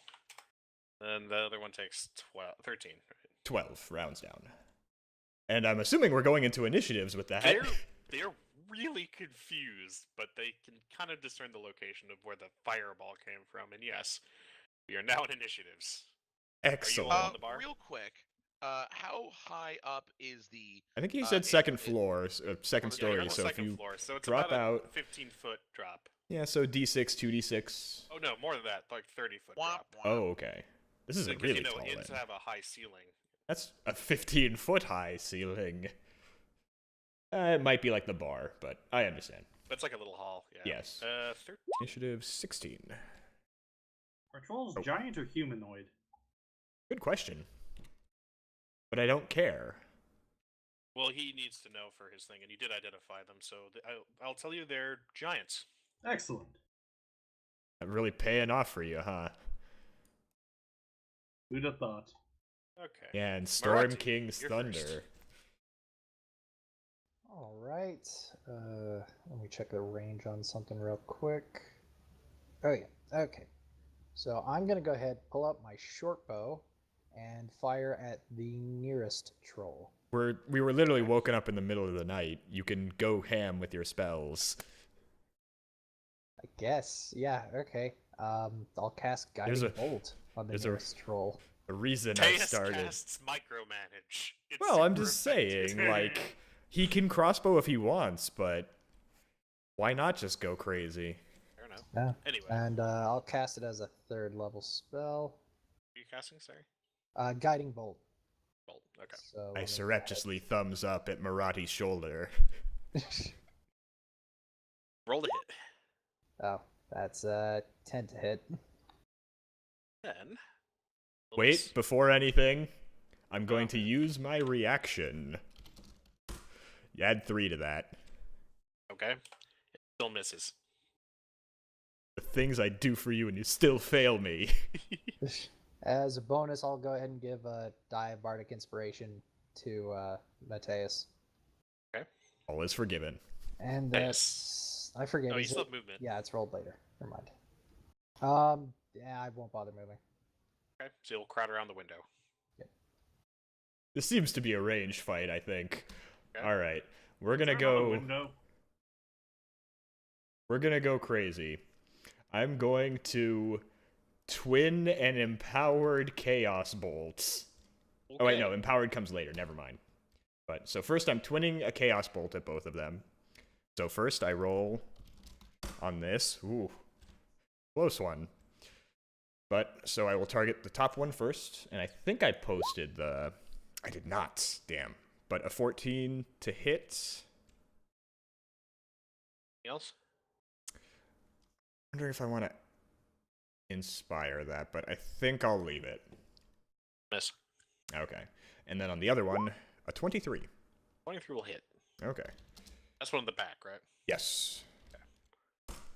Speaker 2: And the other one takes 13.
Speaker 1: 12 rounds down. And I'm assuming we're going into initiatives with that.
Speaker 2: They're really confused, but they can kind of discern the location of where the fireball came from. And yes, we are now in initiatives.
Speaker 1: Excellent.
Speaker 2: on the bar?
Speaker 3: Real quick, how high up is the?
Speaker 1: I think he said second
Speaker 3: it-
Speaker 1: floor, second
Speaker 2: Yeah, you're
Speaker 1: story.
Speaker 2: on the
Speaker 1: So if
Speaker 2: second
Speaker 1: you
Speaker 2: floor, so it's
Speaker 1: drop
Speaker 2: about a
Speaker 1: out,
Speaker 2: 15-foot drop.
Speaker 1: yeah, so d6, 2d6.
Speaker 2: Oh no, more than that, like 30-foot
Speaker 3: Womp,
Speaker 2: drop.
Speaker 3: womp.
Speaker 1: Oh, okay. This is a
Speaker 2: Because
Speaker 1: really
Speaker 2: you know
Speaker 1: tall
Speaker 2: inns
Speaker 1: inn.
Speaker 2: have a high ceiling.
Speaker 1: That's a 15-foot high ceiling. It might be like the bar, but I understand.
Speaker 2: That's like a little hall. Yeah.
Speaker 1: Yes.
Speaker 2: 13.
Speaker 1: Initiative 16.
Speaker 5: Are trolls
Speaker 1: Oh.
Speaker 5: giant or humanoid?
Speaker 1: Good question. But I don't care.
Speaker 2: Well, he needs to know for his thing, and you did identify them, so I'll tell you they're giants.
Speaker 5: Excellent.
Speaker 1: I'm really paying off for you, huh?
Speaker 5: Who'd have thought?
Speaker 2: Okay.
Speaker 1: Yeah, and Storm
Speaker 2: Marathi,
Speaker 1: King's
Speaker 2: you're
Speaker 1: Thunder.
Speaker 2: first.
Speaker 4: All right. Let me check the range on something real quick. Oh yeah. Okay. So I'm gonna go ahead, pull up my short bow, and fire at the nearest troll.
Speaker 1: We were literally woken up in the middle of the night. You can go ham with your spells.
Speaker 4: I guess. Yeah. Okay. I'll cast
Speaker 1: There's
Speaker 4: guiding
Speaker 1: a-
Speaker 4: bolt on the
Speaker 1: there's a-
Speaker 4: nearest troll.
Speaker 1: A reason I
Speaker 2: Tejas
Speaker 1: started.
Speaker 2: casts micromanage. It's
Speaker 1: Well, I'm
Speaker 2: super
Speaker 1: just
Speaker 2: effective.
Speaker 1: saying, like, he can crossbow if he wants, but why not just go crazy?
Speaker 2: Fair enough.
Speaker 4: Yeah.
Speaker 2: Anyway,
Speaker 4: And I'll cast it as a 3rd level spell.
Speaker 2: are you casting? Sorry.
Speaker 4: Guiding bolt.
Speaker 2: Bolt. Okay.
Speaker 4: So
Speaker 1: I
Speaker 4: let me
Speaker 1: surreptitiously thumbs up at Marathi's shoulder.
Speaker 2: Roll to hit.
Speaker 4: Oh, that's 10 to hit.
Speaker 2: Then.
Speaker 1: Wait, before anything, I'm going to use my reaction. You add 3 to that.
Speaker 2: Okay. It still misses.
Speaker 1: The things I do for you and you still fail me.
Speaker 4: As a bonus, I'll go ahead and give a Die of Bardic Inspiration to Mateus.
Speaker 1: All is forgiven.
Speaker 4: And that's... I forget.
Speaker 2: Oh, you
Speaker 4: is
Speaker 2: still
Speaker 4: it-
Speaker 2: have movement.
Speaker 4: Yeah, it's rolled later. Never mind. Yeah, I won't bother moving.
Speaker 2: Okay. So you'll crowd around the window.
Speaker 1: This seems to be a ranged fight, I think.
Speaker 2: Okay.
Speaker 1: Alright, we're gonna
Speaker 5: Is there another
Speaker 1: go...
Speaker 5: window?
Speaker 1: We're gonna go crazy. I'm going to twin an empowered chaos bolt. Oh wait, no,
Speaker 2: Okay.
Speaker 1: empowered comes later, never mind. But so first I'm twinning a chaos bolt at both of them. So first I roll on this. Ooh. Close one. But so I will target the top one first, and I think I posted the I did not, damn. But a 14 to hit.
Speaker 2: Anything else?
Speaker 1: I wonder if I want to inspire that, but I think I'll leave it.
Speaker 2: Miss.
Speaker 1: Okay. And then on the other one, a 23.
Speaker 2: 23 will hit.
Speaker 1: Okay.
Speaker 2: That's one in the back, right?
Speaker 1: Yes.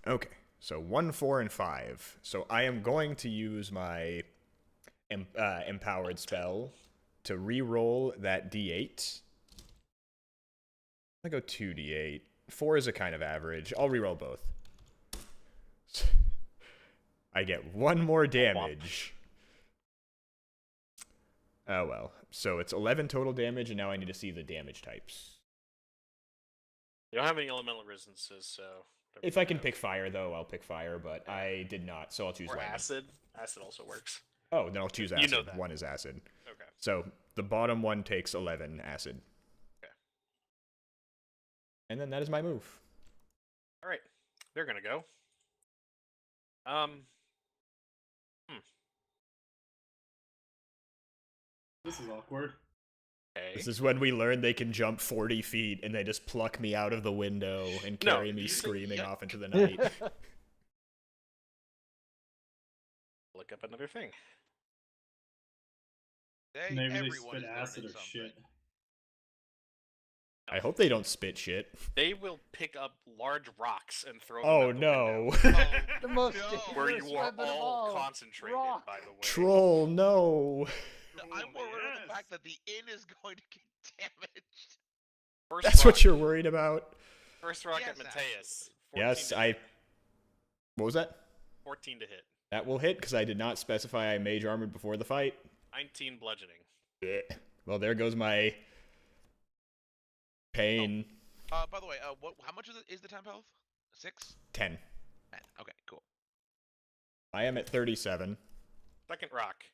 Speaker 1: Okay. So 1, 4, and 5. So I am going to use my empowered spell to re-roll that d8. I'm going to go 2d8. 4 is a kind of average. I'll re-roll both. I get 1 more damage. Oh well. So it's 11 total damage, and now I need to see the damage types.
Speaker 2: You don't have any elemental resistances, so. whatever
Speaker 1: If
Speaker 2: you
Speaker 1: I can
Speaker 2: have.
Speaker 1: pick fire, though, I'll pick fire, but I did not, so I'll choose
Speaker 2: Or
Speaker 1: lightning.
Speaker 2: acid. Acid also works.
Speaker 1: Oh, then I'll choose
Speaker 2: You
Speaker 1: acid.
Speaker 2: know that.
Speaker 1: 1 is acid.
Speaker 2: Okay.
Speaker 1: So the bottom one takes 11 acid.
Speaker 2: Okay.
Speaker 1: And then that is my move.
Speaker 2: All right. They're gonna go.
Speaker 5: This is awkward.
Speaker 2: Okay.
Speaker 1: This is when we learn they can jump 40 feet and they just pluck me out of the window and
Speaker 2: No,
Speaker 1: carry me
Speaker 2: you say
Speaker 1: screaming
Speaker 3: yuck.
Speaker 1: off into the night.
Speaker 2: Look up another thing.
Speaker 3: They,
Speaker 5: Maybe they
Speaker 3: everyone
Speaker 5: spit
Speaker 3: is
Speaker 5: acid
Speaker 3: learning
Speaker 5: or
Speaker 3: something.
Speaker 5: shit.
Speaker 1: I hope they don't spit shit.
Speaker 2: They will pick up large rocks and throw them
Speaker 1: Oh
Speaker 2: out the
Speaker 1: no.
Speaker 2: window,
Speaker 3: Oh,
Speaker 4: The most
Speaker 3: no.
Speaker 2: where
Speaker 4: dangerous
Speaker 2: you are
Speaker 4: weapon of
Speaker 2: all
Speaker 4: all.
Speaker 2: concentrated,
Speaker 4: Rock.
Speaker 2: by the way.
Speaker 1: Troll, no.
Speaker 3: I'm more worried about the
Speaker 5: Yes.
Speaker 3: fact that the inn is going to get damaged.
Speaker 2: First
Speaker 1: That's
Speaker 2: rock,
Speaker 1: what you're worried about?
Speaker 2: First rock
Speaker 3: Yes,
Speaker 2: at Mateus.
Speaker 3: absolutely.
Speaker 2: 14
Speaker 1: Yes,
Speaker 2: to
Speaker 1: I.
Speaker 2: hit.
Speaker 1: What was that?
Speaker 2: 14 to hit.
Speaker 1: That will hit because I did not specify I mage armored before the fight.
Speaker 2: 19 bludgeoning.
Speaker 1: Well, there goes my pain.
Speaker 3: By the way, how much is the temp health? 6?
Speaker 1: 10.
Speaker 3: 10. Okay, cool.
Speaker 1: I am at 37.
Speaker 2: Second rock.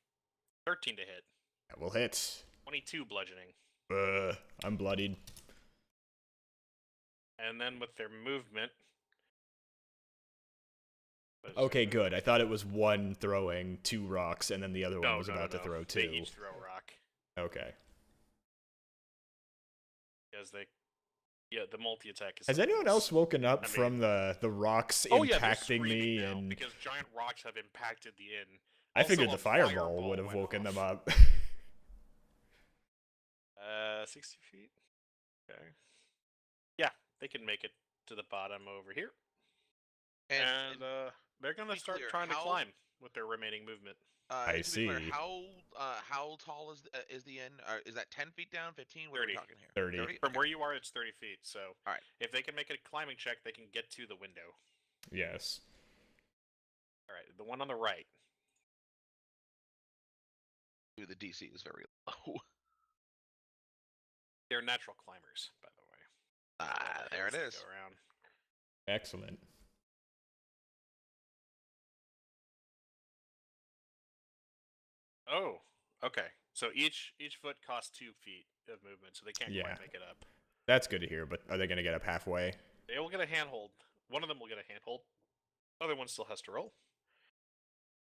Speaker 2: 13 to hit.
Speaker 1: That will hit.
Speaker 2: 22 bludgeoning.
Speaker 1: I'm bloodied.
Speaker 2: And then with their movement.
Speaker 1: Okay, good. I thought it was one throwing 2 rocks, and then the other one was about to throw 2.
Speaker 2: They each throw a rock.
Speaker 1: Okay.
Speaker 2: Because they. Yeah, the multi attack is.
Speaker 1: Has
Speaker 2: something
Speaker 1: anyone
Speaker 2: else.
Speaker 1: else woken up
Speaker 2: I mean-
Speaker 1: from the rocks
Speaker 2: Oh, yeah, they're
Speaker 1: impacting me?
Speaker 2: screaming now
Speaker 1: And
Speaker 2: because giant rocks have impacted the inn.
Speaker 1: I
Speaker 2: Also,
Speaker 1: figured
Speaker 2: a
Speaker 1: the fireball
Speaker 2: fireball
Speaker 1: would have
Speaker 2: went
Speaker 1: woken them
Speaker 2: off.
Speaker 1: up.
Speaker 2: 60 feet. Okay. Yeah, they can make it to the bottom over here, and they're gonna
Speaker 3: be
Speaker 2: start
Speaker 3: clear,
Speaker 2: trying to
Speaker 3: how-
Speaker 2: climb with their remaining movement.
Speaker 1: I
Speaker 3: to be clear,
Speaker 1: see.
Speaker 3: how tall is the inn? Is that 10 feet down? 15? What are
Speaker 2: 30.
Speaker 3: we talking here?
Speaker 1: 30.
Speaker 2: From
Speaker 3: Okay.
Speaker 2: where you are, it's 30 feet. So,
Speaker 3: Alright.
Speaker 2: if they can make a climbing check, they can get to the window.
Speaker 1: Yes.
Speaker 2: All right, the one on the right.
Speaker 3: Ooh, the DC is very low.
Speaker 2: They're natural climbers, by the way.
Speaker 3: Ah, there it
Speaker 2: Hills
Speaker 3: is.
Speaker 2: they go around.
Speaker 1: Excellent.
Speaker 2: Oh, okay. So each foot costs 2 feet of movement, so they can't
Speaker 1: Yeah.
Speaker 2: quite make it up.
Speaker 1: That's good to hear, but are they going to get up halfway?
Speaker 2: They will get a handhold. One of them will get a handhold. The other one still has to roll.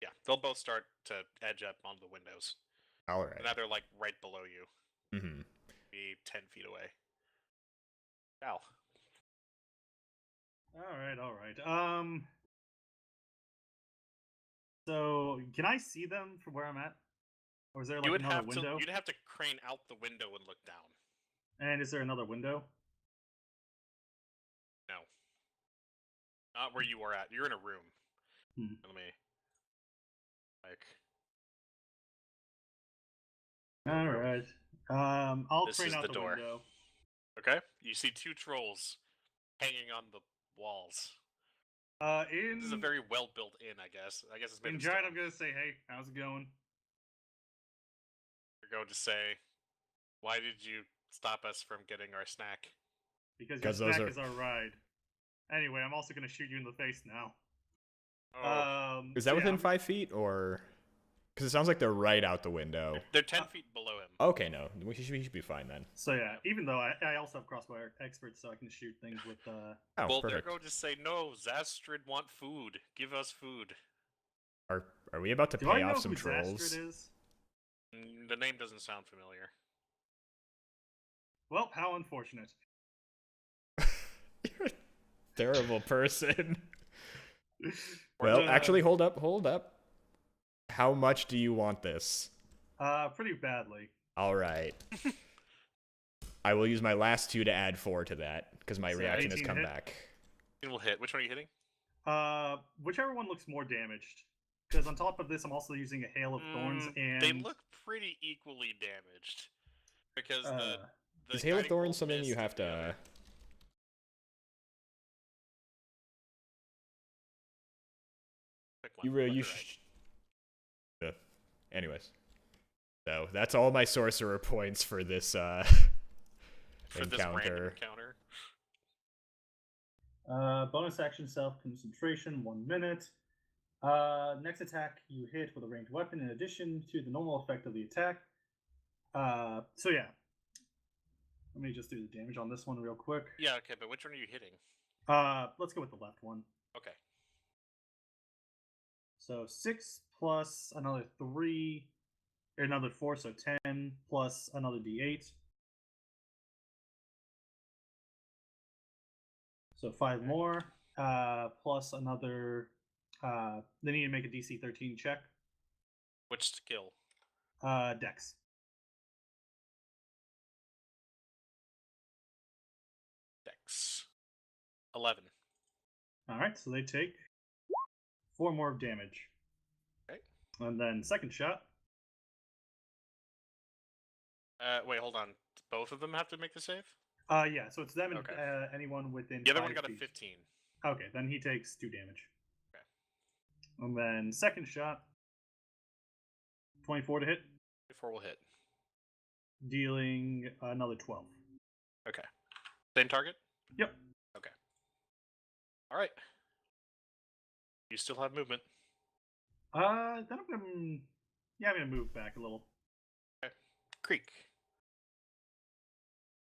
Speaker 2: Yeah, they'll both start to edge up onto the windows.
Speaker 1: All
Speaker 2: And now
Speaker 1: right.
Speaker 2: they're like right below you,
Speaker 1: Mm-hmm.
Speaker 2: be 10 feet away. Ow.
Speaker 5: All right. So can I see them from where I'm at? Or is there
Speaker 2: You
Speaker 5: like
Speaker 2: would
Speaker 5: another
Speaker 2: have
Speaker 5: window?
Speaker 2: to. You'd have to crane out the window and look down.
Speaker 5: And is there another window?
Speaker 2: No. Not where you are at. You're in a room.
Speaker 5: Hmm.
Speaker 2: Let me. Like.
Speaker 5: All right. I'll
Speaker 2: This
Speaker 5: crane
Speaker 2: is
Speaker 5: out
Speaker 2: the
Speaker 5: the
Speaker 2: door.
Speaker 5: window.
Speaker 2: Okay. You see 2 trolls hanging on the walls. This is a
Speaker 5: In
Speaker 2: very well built inn, I guess. I guess it's made
Speaker 5: in
Speaker 2: of
Speaker 5: giant,
Speaker 2: stone.
Speaker 5: I'm gonna say, hey, how's it going?
Speaker 2: You're going to say, why did you stop us from getting our snack?
Speaker 5: Because your
Speaker 1: 'Cause those
Speaker 5: snack
Speaker 1: are-
Speaker 5: is our ride. Anyway, I'm also gonna shoot you in the face now.
Speaker 2: Oh,
Speaker 1: Is that
Speaker 5: so yeah,
Speaker 1: within
Speaker 5: I'm-
Speaker 1: 5 feet, or? Because it sounds like they're right out the window.
Speaker 2: they're 10 feet below him.
Speaker 1: Okay, no, we should be fine then.
Speaker 5: So yeah, even though I also have crossbow expert, so I can shoot things with
Speaker 1: Oh,
Speaker 2: Well, they're
Speaker 1: perfect.
Speaker 2: going to say, no, Zastrid want food. Give us food.
Speaker 1: Are we about to
Speaker 5: Do I
Speaker 1: pay
Speaker 5: know
Speaker 1: off some
Speaker 5: who
Speaker 1: trolls?
Speaker 5: Zastrid is?
Speaker 2: The name doesn't sound familiar.
Speaker 5: Well, how unfortunate.
Speaker 1: You're a terrible person. Well,
Speaker 5: Uh,
Speaker 1: actually, hold up. How much do you want this?
Speaker 5: Pretty badly.
Speaker 1: All right. I will use my last 2 to add 4 to that because my
Speaker 5: So
Speaker 1: reaction has
Speaker 5: 18
Speaker 1: come
Speaker 5: hit?
Speaker 1: back.
Speaker 2: It will hit. Which one are you hitting?
Speaker 5: Whichever one looks more damaged. Because on top of this, I'm also using a hail of thorns, and
Speaker 2: They look pretty equally damaged. Because the
Speaker 1: Is Hail of
Speaker 2: guiding
Speaker 1: Thorns
Speaker 2: bolt
Speaker 1: something you
Speaker 2: missed
Speaker 1: have
Speaker 2: and the
Speaker 1: to?
Speaker 2: other- Pick one,
Speaker 1: You
Speaker 2: left
Speaker 1: you.
Speaker 2: or right.
Speaker 1: Anyways, so that's all my sorcerer points for this
Speaker 2: For this random
Speaker 1: encounter.
Speaker 2: encounter.
Speaker 5: Bonus action self concentration, 1 minute. Next attack you hit with a ranged weapon in addition to the normal effect of the attack. So yeah. Let me just do the damage on this one real quick.
Speaker 2: Yeah, okay, but which one are you hitting?
Speaker 5: Let's go with the left one.
Speaker 2: Okay.
Speaker 5: So 6 plus another 3, or another 4, so 10 plus another d8. So 5 more, plus another. They need to make a DC 13 check.
Speaker 2: Which skill?
Speaker 5: Dex.
Speaker 2: Dex. 11.
Speaker 5: All right, so they take 4 more of damage.
Speaker 2: Okay.
Speaker 5: And then second shot.
Speaker 2: Wait, hold on. Both of them have to make the save?
Speaker 5: Yeah, so it's them and
Speaker 2: Okay.
Speaker 5: anyone within.
Speaker 2: The other one
Speaker 5: 5
Speaker 2: got a
Speaker 5: feet.
Speaker 2: 15.
Speaker 5: Okay, then he takes 2 damage.
Speaker 2: Okay.
Speaker 5: And then second shot. 24 to hit,
Speaker 2: 24 will hit.
Speaker 5: dealing another 12.
Speaker 2: Okay. Same target?
Speaker 5: Yep.
Speaker 2: Okay. Alright. You still have movement.
Speaker 5: Then I'm gonna move back a little.
Speaker 2: Okay. Creek.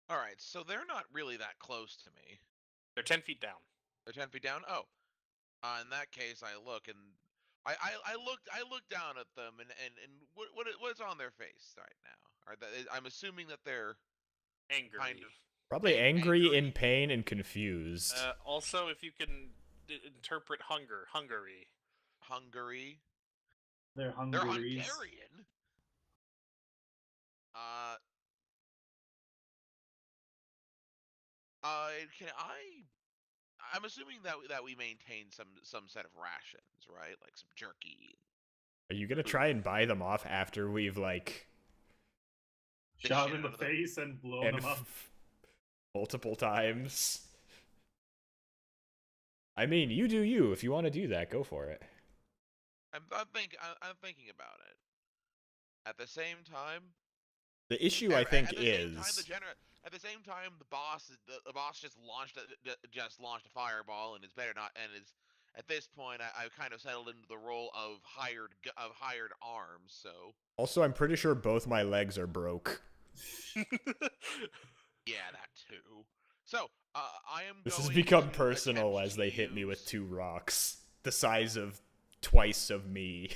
Speaker 3: All right, so they're not really that close to me.
Speaker 2: They're 10 feet down.
Speaker 3: They're 10 feet down. Oh, in that case, I look and I look down at them and what's on their face right now? I'm assuming that they're
Speaker 2: Angry.
Speaker 3: kind of
Speaker 1: Probably angry,
Speaker 3: angry.
Speaker 1: in pain, and confused.
Speaker 2: Also, if you can interpret Hungary.
Speaker 3: Hungary.
Speaker 5: They're
Speaker 3: They're
Speaker 5: Hungaries.
Speaker 3: Hungarian. Can I'm assuming that we maintain some set of rations, right? Like some jerky.
Speaker 1: Are you gonna try and buy them off after we've like
Speaker 5: Shot
Speaker 3: shit
Speaker 5: him in the
Speaker 3: out of them.
Speaker 5: face and blown
Speaker 1: and
Speaker 5: them up.
Speaker 1: multiple times? I mean, you do you. If you want to do that, go for it.
Speaker 3: I'm thinking about it. At the same time,
Speaker 1: The issue, I think,
Speaker 3: at the same
Speaker 1: is
Speaker 3: time, at the same time, the boss just launched a fireball and is better not and is at this point I've kind of settled into the role of hired arms. So
Speaker 1: also I'm pretty sure both my legs are broke.
Speaker 3: yeah, that too. So I am.
Speaker 1: This has
Speaker 3: going
Speaker 1: become
Speaker 3: to
Speaker 1: personal
Speaker 3: attempt
Speaker 1: as
Speaker 3: to
Speaker 1: they hit me with
Speaker 3: use-
Speaker 1: 2 rocks, the size of twice of me.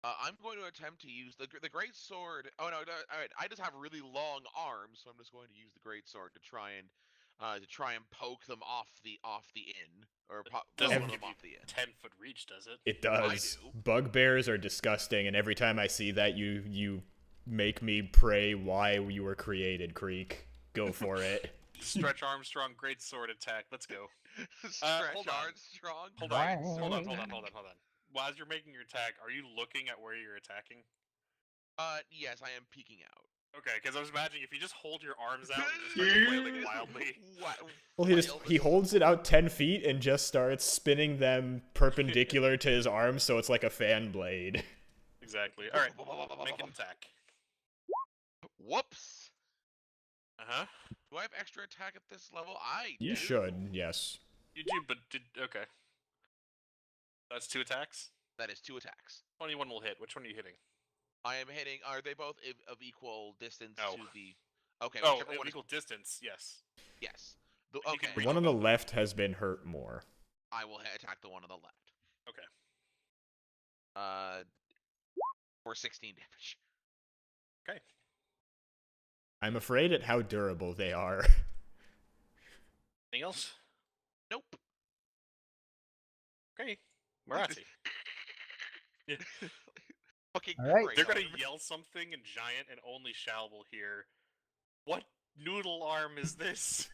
Speaker 3: I'm going to attempt to use the great sword. Oh no! All right, I just have really long arms, so I'm just going to use the great sword to try and poke them off the inn or
Speaker 2: Doesn't
Speaker 3: them
Speaker 2: give you
Speaker 3: off the inn.
Speaker 2: 10-foot reach, does it?
Speaker 1: It does.
Speaker 3: do.
Speaker 1: Bugbears are disgusting, and every time I see that, you make me pray why you were created, Creek. Go for it.
Speaker 2: Stretch Armstrong, great sword attack. Let's go.
Speaker 3: Stretch
Speaker 2: hold on.
Speaker 3: Armstrong.
Speaker 2: Hold
Speaker 4: Right.
Speaker 2: on. Hold on. While you're making your attack, are you looking at where you're attacking?
Speaker 3: Yes, I am peeking out.
Speaker 2: Okay, because I was imagining if you just hold your arms out and just start flailing wildly.
Speaker 1: Well, he holds it out 10 feet and just starts spinning them perpendicular to his arms, so it's like a fan blade.
Speaker 2: Exactly. All right, make an attack.
Speaker 3: Whoops.
Speaker 2: Uh-huh.
Speaker 3: Do I have extra attack at this level?
Speaker 1: You
Speaker 3: do.
Speaker 1: should, yes.
Speaker 2: You do, but okay. That's 2 attacks.
Speaker 3: That is 2 attacks.
Speaker 2: 21 will hit. Which one are you hitting?
Speaker 3: I am hitting. Are they both of equal distance
Speaker 2: No.
Speaker 3: to the? Okay.
Speaker 2: Oh,
Speaker 3: whichever one is-
Speaker 2: equal distance. Yes.
Speaker 3: Yes.
Speaker 2: You
Speaker 3: Okay.
Speaker 2: can
Speaker 1: The
Speaker 2: reach
Speaker 1: one on the
Speaker 2: both of
Speaker 1: left has been hurt more.
Speaker 3: I will attack the one on the left.
Speaker 2: Okay.
Speaker 3: For 16 damage.
Speaker 2: Okay.
Speaker 1: I'm afraid at how durable they are.
Speaker 2: Anything else?
Speaker 3: Nope.
Speaker 2: Okay. Marati.
Speaker 3: Fucking
Speaker 4: All right.
Speaker 3: great.
Speaker 2: They're gonna yell something in giant, and only Shal will hear. What noodle arm is this?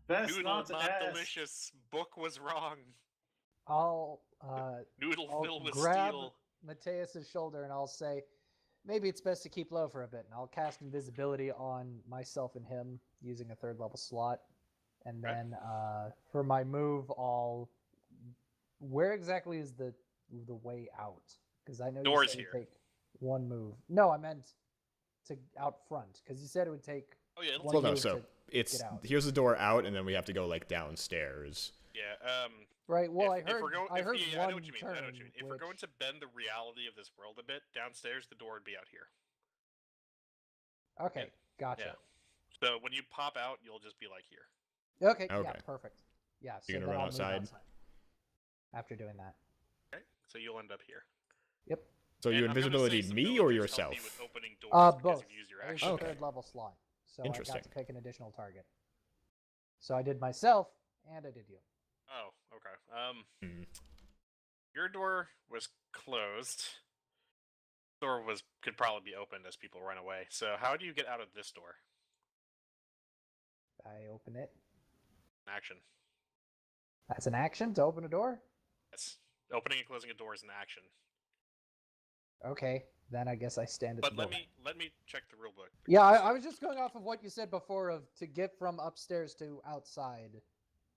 Speaker 5: Best
Speaker 2: Noodle
Speaker 5: not to
Speaker 2: not
Speaker 5: ask.
Speaker 2: delicious. Book was wrong.
Speaker 4: I'll
Speaker 2: Noodle
Speaker 4: I'll
Speaker 2: filled with
Speaker 4: grab
Speaker 2: steel.
Speaker 4: Mateus's shoulder and I'll say, maybe it's best to keep low for a bit. And I'll cast invisibility on myself and him using a 3rd level slot. And
Speaker 2: Okay.
Speaker 4: then for my move, where exactly is the way out? Because I know
Speaker 2: Doors
Speaker 4: you said
Speaker 2: here.
Speaker 4: it'd take 1 move. No, I meant to out front. Because you said it would take
Speaker 2: Oh yeah.
Speaker 4: one
Speaker 1: Well, no,
Speaker 4: move
Speaker 1: so
Speaker 4: to
Speaker 1: it's
Speaker 4: get out.
Speaker 1: here's the door out, and then we have to go like downstairs.
Speaker 2: Yeah.
Speaker 4: Right. Well,
Speaker 2: if we're going,
Speaker 4: I heard
Speaker 2: yeah,
Speaker 4: one
Speaker 2: I know what you mean.
Speaker 4: turn.
Speaker 2: I know what you mean. If we're
Speaker 4: which-
Speaker 2: going to bend the reality of this world a bit, downstairs the door would be out here.
Speaker 4: Okay, gotcha.
Speaker 2: Yeah. So when you pop out, you'll just be like here.
Speaker 4: Okay, yeah,
Speaker 1: Okay.
Speaker 4: perfect. Yeah,
Speaker 1: You're gonna
Speaker 4: then
Speaker 1: run
Speaker 4: I'll move
Speaker 1: outside?
Speaker 4: after doing that.
Speaker 2: Okay. So you'll end up here.
Speaker 4: Yep.
Speaker 1: So
Speaker 2: And
Speaker 1: you
Speaker 2: I'm gonna
Speaker 1: invisibility
Speaker 2: say some
Speaker 1: me or
Speaker 2: villagers help
Speaker 1: yourself?
Speaker 2: you with opening doors because
Speaker 4: Both.
Speaker 2: you've used your
Speaker 4: There's
Speaker 2: action.
Speaker 4: a
Speaker 1: Okay.
Speaker 4: 3rd level slot, so I got
Speaker 1: Interesting.
Speaker 4: to pick an additional target. So I did myself and I did you.
Speaker 2: Oh, okay.
Speaker 1: Hmm.
Speaker 2: Your door was closed. Door could probably be opened as people run away. So how do you get out of this door?
Speaker 4: I open it.
Speaker 2: Action.
Speaker 4: That's an action to open a door?
Speaker 2: Yes. Opening and closing a door is an action.
Speaker 4: Okay, then I guess I stand at
Speaker 2: But
Speaker 4: the door.
Speaker 2: let me check the rule book.
Speaker 4: Yeah, I was just going off of what you said before of to get from upstairs to outside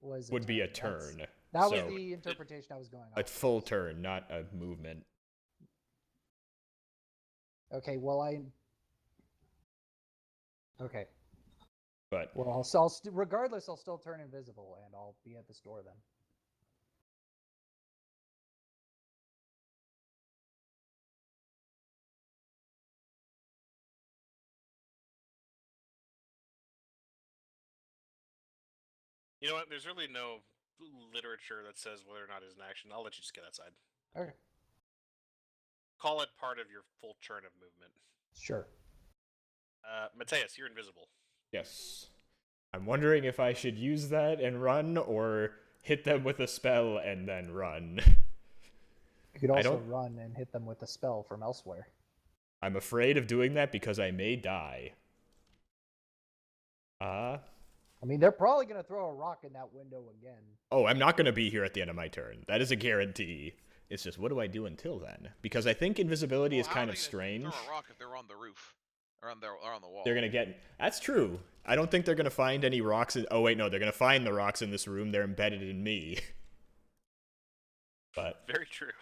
Speaker 4: was
Speaker 1: Would be a
Speaker 4: That's-
Speaker 1: turn.
Speaker 4: That
Speaker 1: So-
Speaker 4: was the interpretation I was going
Speaker 1: A
Speaker 4: off.
Speaker 1: full turn, not a movement.
Speaker 4: Okay, well Okay.
Speaker 1: But
Speaker 4: Well, regardless, I'll still turn invisible and I'll be at this door then.
Speaker 2: You know what? There's really no literature that says whether or not it's an action. I'll let you just get outside.
Speaker 4: Okay.
Speaker 2: Call it part of your full turn of movement.
Speaker 4: Sure.
Speaker 2: Mateus, you're invisible.
Speaker 1: yes. I'm wondering if I should use that and run, or hit them with a spell and then run.
Speaker 4: You could
Speaker 1: I
Speaker 4: also
Speaker 1: don't-
Speaker 4: run and hit them with a spell from elsewhere.
Speaker 1: I'm afraid of doing that because I may die.
Speaker 4: I mean, they're probably going to throw a rock in that window again.
Speaker 1: Oh, I'm not going to be here at the end of my turn. That is a guarantee. It's just, what do I do until then? Because I think invisibility is
Speaker 3: Well, how
Speaker 1: kind
Speaker 3: are
Speaker 1: of
Speaker 3: they gonna
Speaker 1: strange.
Speaker 3: Throw a rock if they're on the roof or on the wall.
Speaker 1: They're going to get... That's true. I don't think they're going to find any rocks in... Oh, wait, no. They're going to find the rocks in this room. They're embedded in me. But...
Speaker 2: Very true.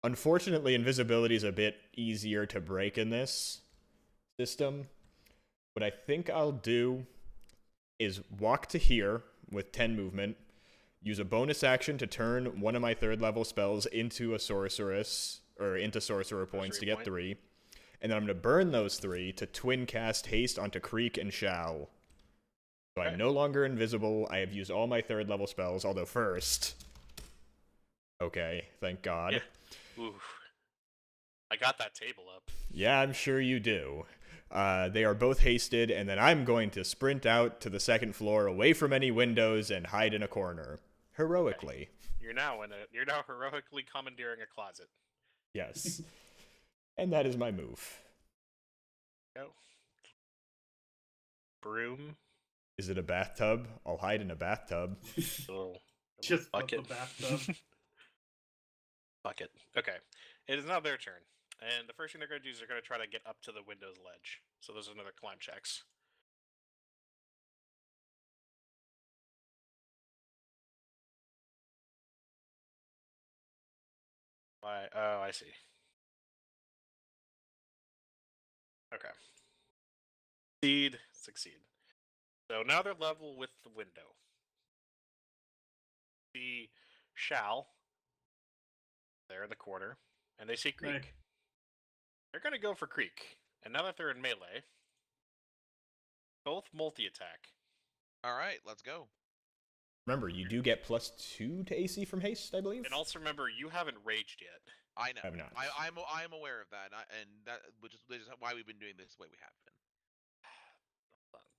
Speaker 1: Unfortunately, invisibility is a bit easier to break in this system. What I think I'll do is walk to here with 10 movement, use a bonus action to turn one of my 3rd level spells into a sorceress, or into sorcerer points to
Speaker 2: Sorcery
Speaker 1: get
Speaker 2: point.
Speaker 1: 3. And then I'm going to burn those 3 to twin cast haste onto Creek and Shao. So
Speaker 2: Okay.
Speaker 1: I'm no longer invisible. I have used all my 3rd level spells, although first... Okay, thank God.
Speaker 2: Yeah. Ooh. I got that table up.
Speaker 1: Yeah, I'm sure you do. They are both hasted, and then I'm going to sprint out to the 2nd floor, away from any windows, and hide in a corner. Heroically.
Speaker 2: You're now heroically commandeering a closet.
Speaker 1: Yes. And that is my move.
Speaker 2: Go. Broom.
Speaker 1: Is it a bathtub? I'll hide in a bathtub.
Speaker 2: Little
Speaker 5: Just put
Speaker 2: bucket.
Speaker 5: the bathtub.
Speaker 2: Bucket. Okay. It is now their turn. And the first thing they're going to do is they're going to try to get up to the window's ledge. So those are another climb checks. Oh, I see. Okay. Succeed. So now they're level with the window. See Shal there in the corner, and they see Creek.
Speaker 5: Right.
Speaker 2: They're going to go for Creek. And now that they're in melee, both multi-attack.
Speaker 3: All right, let's go.
Speaker 1: Remember, you do get +2 to AC from haste, I believe?
Speaker 2: And also remember, you haven't raged yet.
Speaker 3: I know.
Speaker 1: I'm not.
Speaker 3: I'm aware of that, and that which is why we've been doing this the way we have been.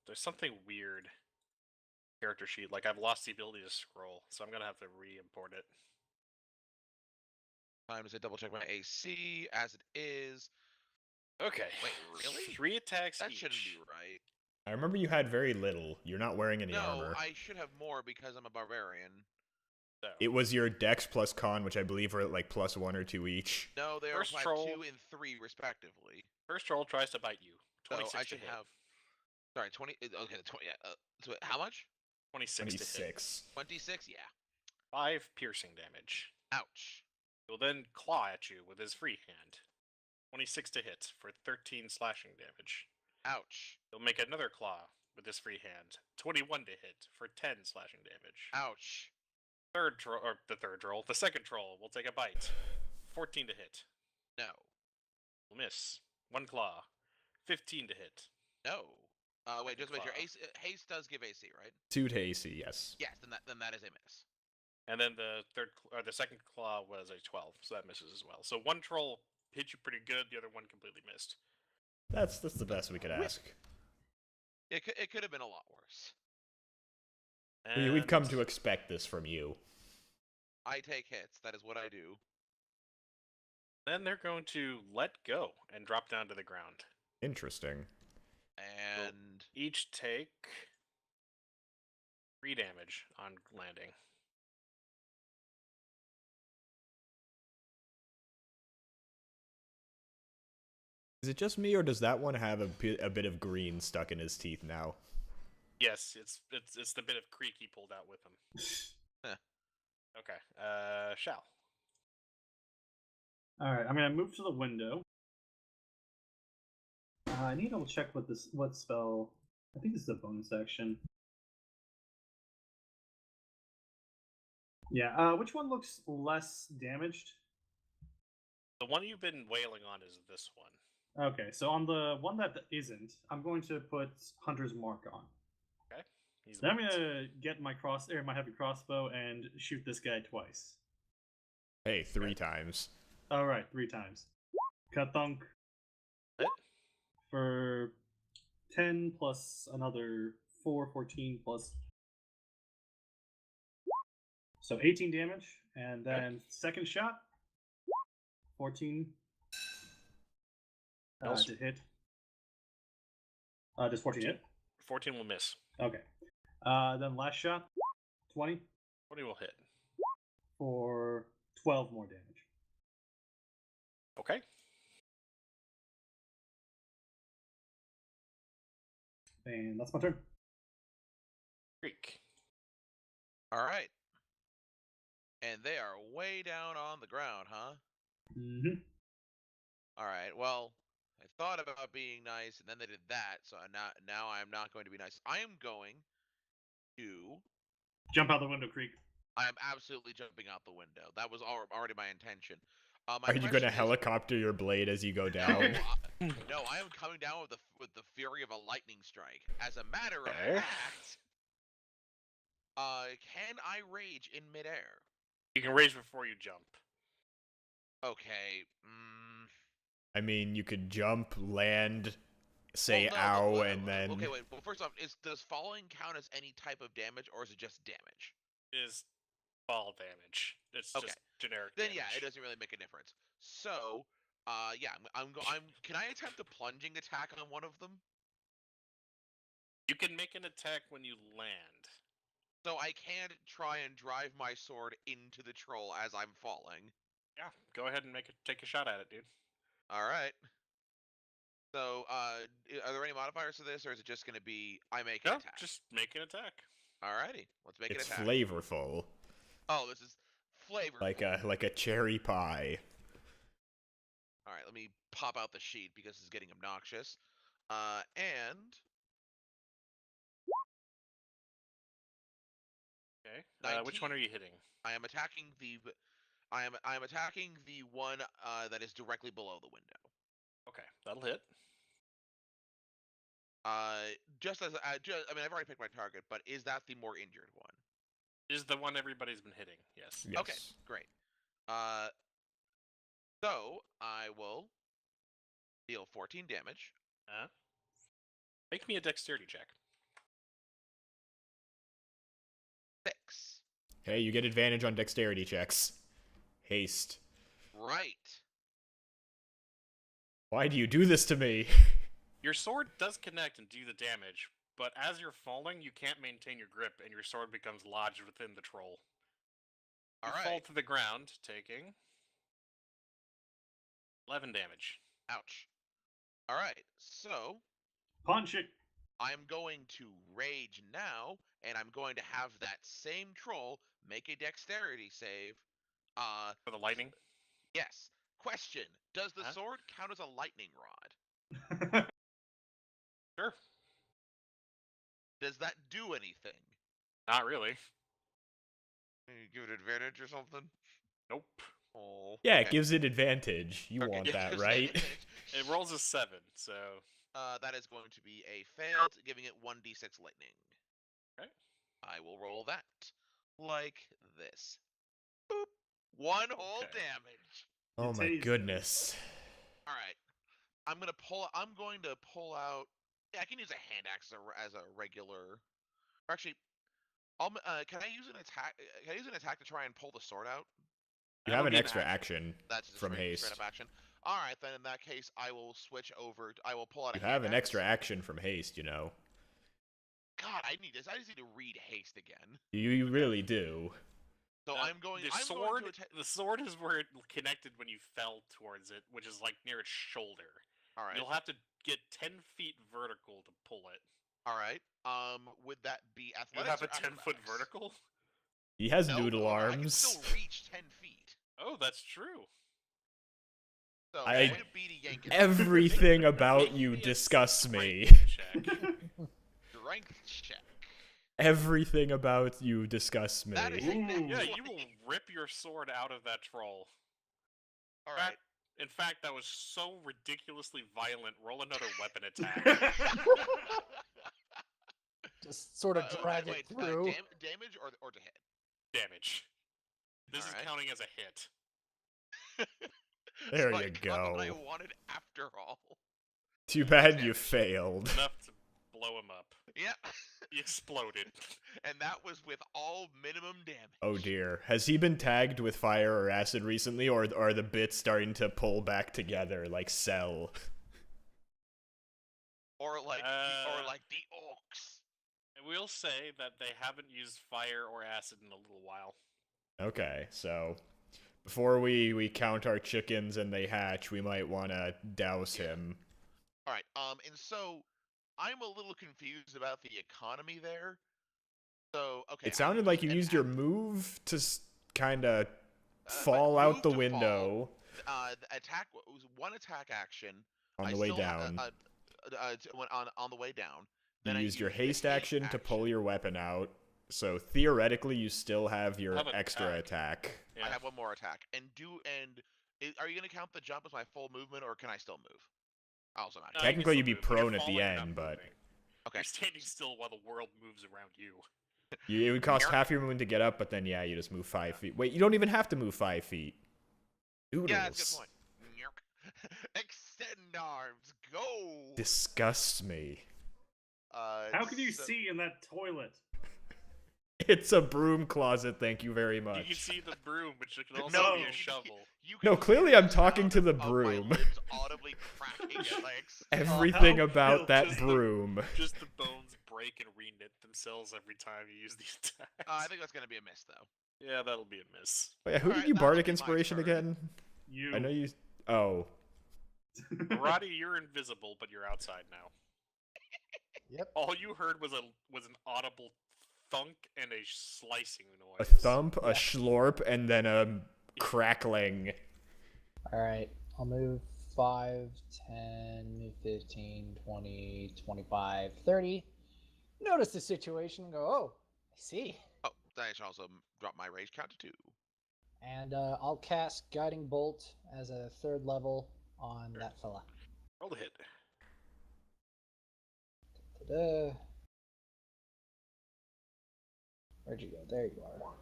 Speaker 2: There's something weird. Character sheet, like I've lost the ability to scroll, so I'm gonna have to re-import it.
Speaker 3: Time to double check my AC as it is.
Speaker 2: Okay.
Speaker 3: Wait, really?
Speaker 2: 3 attacks
Speaker 3: That
Speaker 2: each.
Speaker 3: shouldn't be right.
Speaker 1: I remember you had very little. You're not wearing any
Speaker 3: No,
Speaker 1: armor.
Speaker 3: I should have more because I'm a barbarian.
Speaker 2: So,
Speaker 1: It was your dex plus con, which I believe were at like +1 or 2 each.
Speaker 3: No, they are
Speaker 2: First
Speaker 3: 5,
Speaker 2: troll.
Speaker 3: 2, and 3 respectively.
Speaker 2: first troll tries to bite you.
Speaker 3: So
Speaker 2: 26
Speaker 3: I
Speaker 2: to
Speaker 3: should
Speaker 2: hit.
Speaker 3: have. Sorry, 20. Okay, 20. Yeah. So how much?
Speaker 2: 26 to hit.
Speaker 1: 26.
Speaker 3: 26. Yeah.
Speaker 2: 5 piercing damage.
Speaker 3: Ouch.
Speaker 2: He'll then claw at you with his free hand. 26 to hit for 13 slashing damage.
Speaker 3: Ouch.
Speaker 2: He'll make another claw with his free hand. 21 to hit for 10 slashing damage.
Speaker 3: Ouch.
Speaker 2: The second troll will take a bite. 14 to hit.
Speaker 3: No.
Speaker 2: Will miss. 1 claw. 15 to hit.
Speaker 3: No. Wait, just make sure.
Speaker 2: Claw.
Speaker 3: Haste does give AC, right?
Speaker 1: 2 to AC, yes.
Speaker 3: Yes. Then that is a miss.
Speaker 2: And then the second claw was a 12, so that misses as well. So 1 troll hit you pretty good, the other one completely missed.
Speaker 1: That's the best we could ask.
Speaker 3: It could have been a lot worse.
Speaker 1: We've come
Speaker 2: And
Speaker 1: to expect this from you.
Speaker 3: I take hits. That is what I do.
Speaker 2: then they're going to let go and drop down to the ground.
Speaker 1: Interesting.
Speaker 3: And
Speaker 2: Each take 3 damage on landing.
Speaker 1: Is it just me, or does that one have a bit of green stuck in his teeth now?
Speaker 2: Yes, it's the bit of creek he pulled out with him. Okay. Shall.
Speaker 5: All right, I'm gonna move to the window. I need to double check what spell. I think this is a bonus action. Yeah. Which one looks less damaged?
Speaker 2: The one you've been wailing on is this one.
Speaker 5: Okay, so on the one that isn't, I'm going to put Hunter's Mark on.
Speaker 2: Okay. He's
Speaker 5: Then I'm
Speaker 2: marked.
Speaker 5: gonna get my my heavy crossbow and shoot this guy twice.
Speaker 1: Hey, 3 times.
Speaker 5: All right, 3 times. Kathunk
Speaker 2: Hit.
Speaker 5: for 10 plus another 4, 14 plus. So 18 damage, and then second shot, 14
Speaker 2: Else?
Speaker 5: to hit. Does 14 hit?
Speaker 2: 14 will miss.
Speaker 5: Okay. Then last shot, 20
Speaker 2: 20 will hit.
Speaker 5: for 12 more damage.
Speaker 2: Okay.
Speaker 5: And that's my turn.
Speaker 2: Creek.
Speaker 3: all right. And they are way down on the ground, huh?
Speaker 5: Mm-hmm.
Speaker 3: All right. Well, I thought about being nice, and then they did that. So now I'm not going to be nice. I am going to.
Speaker 5: Jump out the window, Creek.
Speaker 3: I am absolutely jumping out the window. That was already my intention. My
Speaker 1: Are you going
Speaker 3: question
Speaker 1: to
Speaker 3: is-
Speaker 1: helicopter your blade as you go
Speaker 3: No,
Speaker 1: down?
Speaker 3: no, I am coming down with the fury of a lightning strike. As a matter of
Speaker 2: Okay.
Speaker 3: fact, can I rage in midair?
Speaker 2: You can rage before you jump.
Speaker 3: Okay.
Speaker 1: I mean, you could jump, land, say
Speaker 3: well, no,
Speaker 1: ow,
Speaker 3: well,
Speaker 1: and then...
Speaker 3: Okay, wait. Well, first off, does falling count as any type of damage, or is it just damage?
Speaker 2: Is fall damage. It's
Speaker 3: Okay.
Speaker 2: just generic
Speaker 3: Then
Speaker 2: damage.
Speaker 3: yeah, it doesn't really make a difference. So, yeah, Can I attempt a plunging attack on one of them?
Speaker 2: You can make an attack when you land.
Speaker 3: So I can try and drive my sword into the troll as I'm falling.
Speaker 2: Yeah, go ahead and take a shot at it, dude.
Speaker 3: All right. So, are there any modifiers to this, or is it just going to be I make an
Speaker 2: No,
Speaker 3: attack?
Speaker 2: just make an attack.
Speaker 3: Alrighty, let's make
Speaker 1: It's
Speaker 3: an attack.
Speaker 1: flavorful.
Speaker 3: Oh, this is flavorful.
Speaker 1: Like a cherry pie.
Speaker 3: All right, let me pop out the sheet because it's getting obnoxious. And
Speaker 2: Okay. Which one are you hitting?
Speaker 3: I am attacking I am attacking the one that is directly below the window.
Speaker 2: Okay, that'll hit.
Speaker 3: Just as I mean, I've already picked my target, but is that the more injured one?
Speaker 2: Is the one everybody's been hitting? Yes.
Speaker 1: Yes.
Speaker 3: Okay, great. So I will deal 14 damage.
Speaker 2: Make me a dexterity check.
Speaker 3: 6.
Speaker 1: Hey, you get advantage on dexterity checks. Haste.
Speaker 3: Right.
Speaker 1: Why do you do this to me?
Speaker 2: Your sword does connect and do the damage, but as you're falling, you can't maintain your grip, and your sword becomes lodged within the troll. You fall
Speaker 3: Alright.
Speaker 2: to the ground, taking 11 damage.
Speaker 3: Ouch. Alright, so
Speaker 5: Punch it.
Speaker 3: I'm going to rage now, and I'm going to have that same troll make a dexterity save.
Speaker 2: For the lightning?
Speaker 3: Yes. Question: does the
Speaker 2: Huh?
Speaker 3: sword count as a lightning rod?
Speaker 2: Sure.
Speaker 3: Does that do anything?
Speaker 2: Not really.
Speaker 3: You give it advantage or something?
Speaker 2: Nope.
Speaker 3: Oh.
Speaker 1: Yeah,
Speaker 3: okay.
Speaker 1: it gives it advantage. You
Speaker 3: Okay,
Speaker 1: want
Speaker 3: it
Speaker 1: that,
Speaker 3: gives
Speaker 1: right?
Speaker 3: advantage.
Speaker 2: It rolls a 7, so...
Speaker 3: That is going to be a failed, giving it 1d6 lightning.
Speaker 2: Okay.
Speaker 3: I will roll that like this. Boop. 1 whole
Speaker 2: Okay.
Speaker 3: damage.
Speaker 1: Oh my
Speaker 5: tased.
Speaker 1: goodness.
Speaker 3: All right. I'm going to pull out. Yeah, I can use a hand axe as a regular. Or actually, Can I use an attack? Can I use an attack to try and pull the sword out?
Speaker 1: You
Speaker 2: That
Speaker 1: have
Speaker 2: would
Speaker 1: an
Speaker 2: be an
Speaker 1: extra
Speaker 2: action.
Speaker 1: action
Speaker 3: That's just
Speaker 1: from
Speaker 3: straight
Speaker 1: haste.
Speaker 3: up action. All right, then in that case, I will switch over. I will pull out.
Speaker 1: You
Speaker 3: a
Speaker 1: have an
Speaker 3: hand
Speaker 1: extra
Speaker 3: axe.
Speaker 1: action from haste, you know.
Speaker 3: God, I need this. I just need to read haste again.
Speaker 1: You really do.
Speaker 3: So I'm going.
Speaker 2: The
Speaker 3: I'm
Speaker 2: sword.
Speaker 3: going to attack.
Speaker 2: The sword is where it connected when you fell towards it, which is like near its shoulder.
Speaker 3: All right.
Speaker 2: You'll have to get 10 feet vertical to pull it.
Speaker 3: All right. Would that be
Speaker 2: You
Speaker 3: athletics?
Speaker 2: have a
Speaker 3: or
Speaker 2: 10-foot
Speaker 3: acrobatics?
Speaker 2: vertical.
Speaker 1: He has
Speaker 3: No,
Speaker 1: noodle
Speaker 3: or I can
Speaker 1: arms.
Speaker 3: still reach 10 feet.
Speaker 2: Oh, that's true.
Speaker 3: So
Speaker 1: I-
Speaker 3: I'm going to beat a yank.
Speaker 1: Everything about
Speaker 2: Make
Speaker 1: you
Speaker 2: me a
Speaker 1: disgusts me.
Speaker 2: strength check.
Speaker 3: Strength check.
Speaker 1: Everything about you disgusts me.
Speaker 3: That is a nat
Speaker 2: Yeah,
Speaker 3: 20.
Speaker 2: you will rip your sword out of that troll.
Speaker 3: All right.
Speaker 2: In fact, that was so ridiculously violent. Roll another weapon attack.
Speaker 4: Just sort of drag
Speaker 3: wait,
Speaker 4: it through.
Speaker 3: damage or to hit?
Speaker 2: Damage. This is
Speaker 3: Alright.
Speaker 2: counting as a hit.
Speaker 1: There
Speaker 3: So
Speaker 1: you
Speaker 3: I got what I
Speaker 1: go.
Speaker 3: wanted after all.
Speaker 1: Too bad you
Speaker 3: Damage.
Speaker 1: failed.
Speaker 2: Enough to blow him up.
Speaker 3: Yeah.
Speaker 2: He exploded.
Speaker 3: And that was with all minimum damage.
Speaker 1: Oh dear. Has he been tagged with fire or acid recently, or are the bits starting to pull back together like Cell?
Speaker 3: Or like the orcs.
Speaker 2: I will say that they haven't used fire or acid in a little while.
Speaker 1: Okay, so before we count our chickens and they hatch, we might want to douse him.
Speaker 3: All right. And so I'm a little confused about the economy there. So okay.
Speaker 1: It sounded like you used your move to kind of fall out the window
Speaker 3: The attack was one attack action
Speaker 1: on
Speaker 3: I
Speaker 1: the way
Speaker 3: still ha-
Speaker 1: down.
Speaker 3: on the way down.
Speaker 1: You
Speaker 3: Then I
Speaker 1: used your
Speaker 3: the
Speaker 1: haste action to pull your weapon out, so theoretically you still have your
Speaker 2: Have an
Speaker 1: extra
Speaker 2: attack.
Speaker 1: attack.
Speaker 2: Yeah.
Speaker 3: I have one more attack. Are you going to count the jump as my full movement, or can I still move? Also not.
Speaker 2: No, you can
Speaker 1: Technically,
Speaker 2: still
Speaker 1: you'd be
Speaker 2: move. When you're
Speaker 1: prone at the
Speaker 2: falling, you're not
Speaker 1: end, but
Speaker 2: moving.
Speaker 3: Okay.
Speaker 2: You're standing still while the world moves around you.
Speaker 1: it would cost
Speaker 3: Yarp.
Speaker 1: half your movement to get up, but then yeah, you just move 5 feet. Wait, you don't even have to move 5 feet. Doodles.
Speaker 3: Yeah, that's a good point. Nyark. Extend arms, go.
Speaker 1: Disgusts me.
Speaker 5: How can you
Speaker 3: so-
Speaker 5: see in that toilet?
Speaker 1: It's a broom closet, thank you very
Speaker 2: You can
Speaker 1: much.
Speaker 2: see the broom, which can also
Speaker 5: No.
Speaker 2: be a shovel.
Speaker 3: You
Speaker 1: No,
Speaker 3: can
Speaker 1: clearly
Speaker 3: see
Speaker 1: I'm
Speaker 3: the
Speaker 1: talking
Speaker 3: sound
Speaker 1: to the
Speaker 3: of my
Speaker 1: broom.
Speaker 3: limbs audibly cracking at my
Speaker 1: Everything
Speaker 5: how
Speaker 1: about that
Speaker 2: just the-
Speaker 1: broom.
Speaker 2: Just the bones break and reknit themselves every time you use the attack.
Speaker 3: I think that's gonna be a miss, though.
Speaker 2: Yeah, that'll be a miss.
Speaker 1: Wait, who did
Speaker 3: Alright,
Speaker 1: you
Speaker 3: that'll
Speaker 1: bardic
Speaker 3: be my
Speaker 1: inspiration
Speaker 3: turn.
Speaker 1: again?
Speaker 5: You.
Speaker 1: I know you. Oh,
Speaker 2: Roddy, you're invisible, but you're outside now.
Speaker 4: Yep.
Speaker 2: All you heard was an audible thunk and a slicing
Speaker 1: a
Speaker 2: noise.
Speaker 1: thump, a
Speaker 4: Yeah.
Speaker 1: schlorp, and then a crackling.
Speaker 4: Alright, I'll move 5, 10, 15, 20, 25, 30. Notice the situation and go, oh, I see.
Speaker 3: Oh, I should also drop my rage count to 2.
Speaker 4: And I'll cast Guiding Bolt as a 3rd level on that fella.
Speaker 2: Roll the hit.
Speaker 4: Ta-da. Where'd you go? There you are.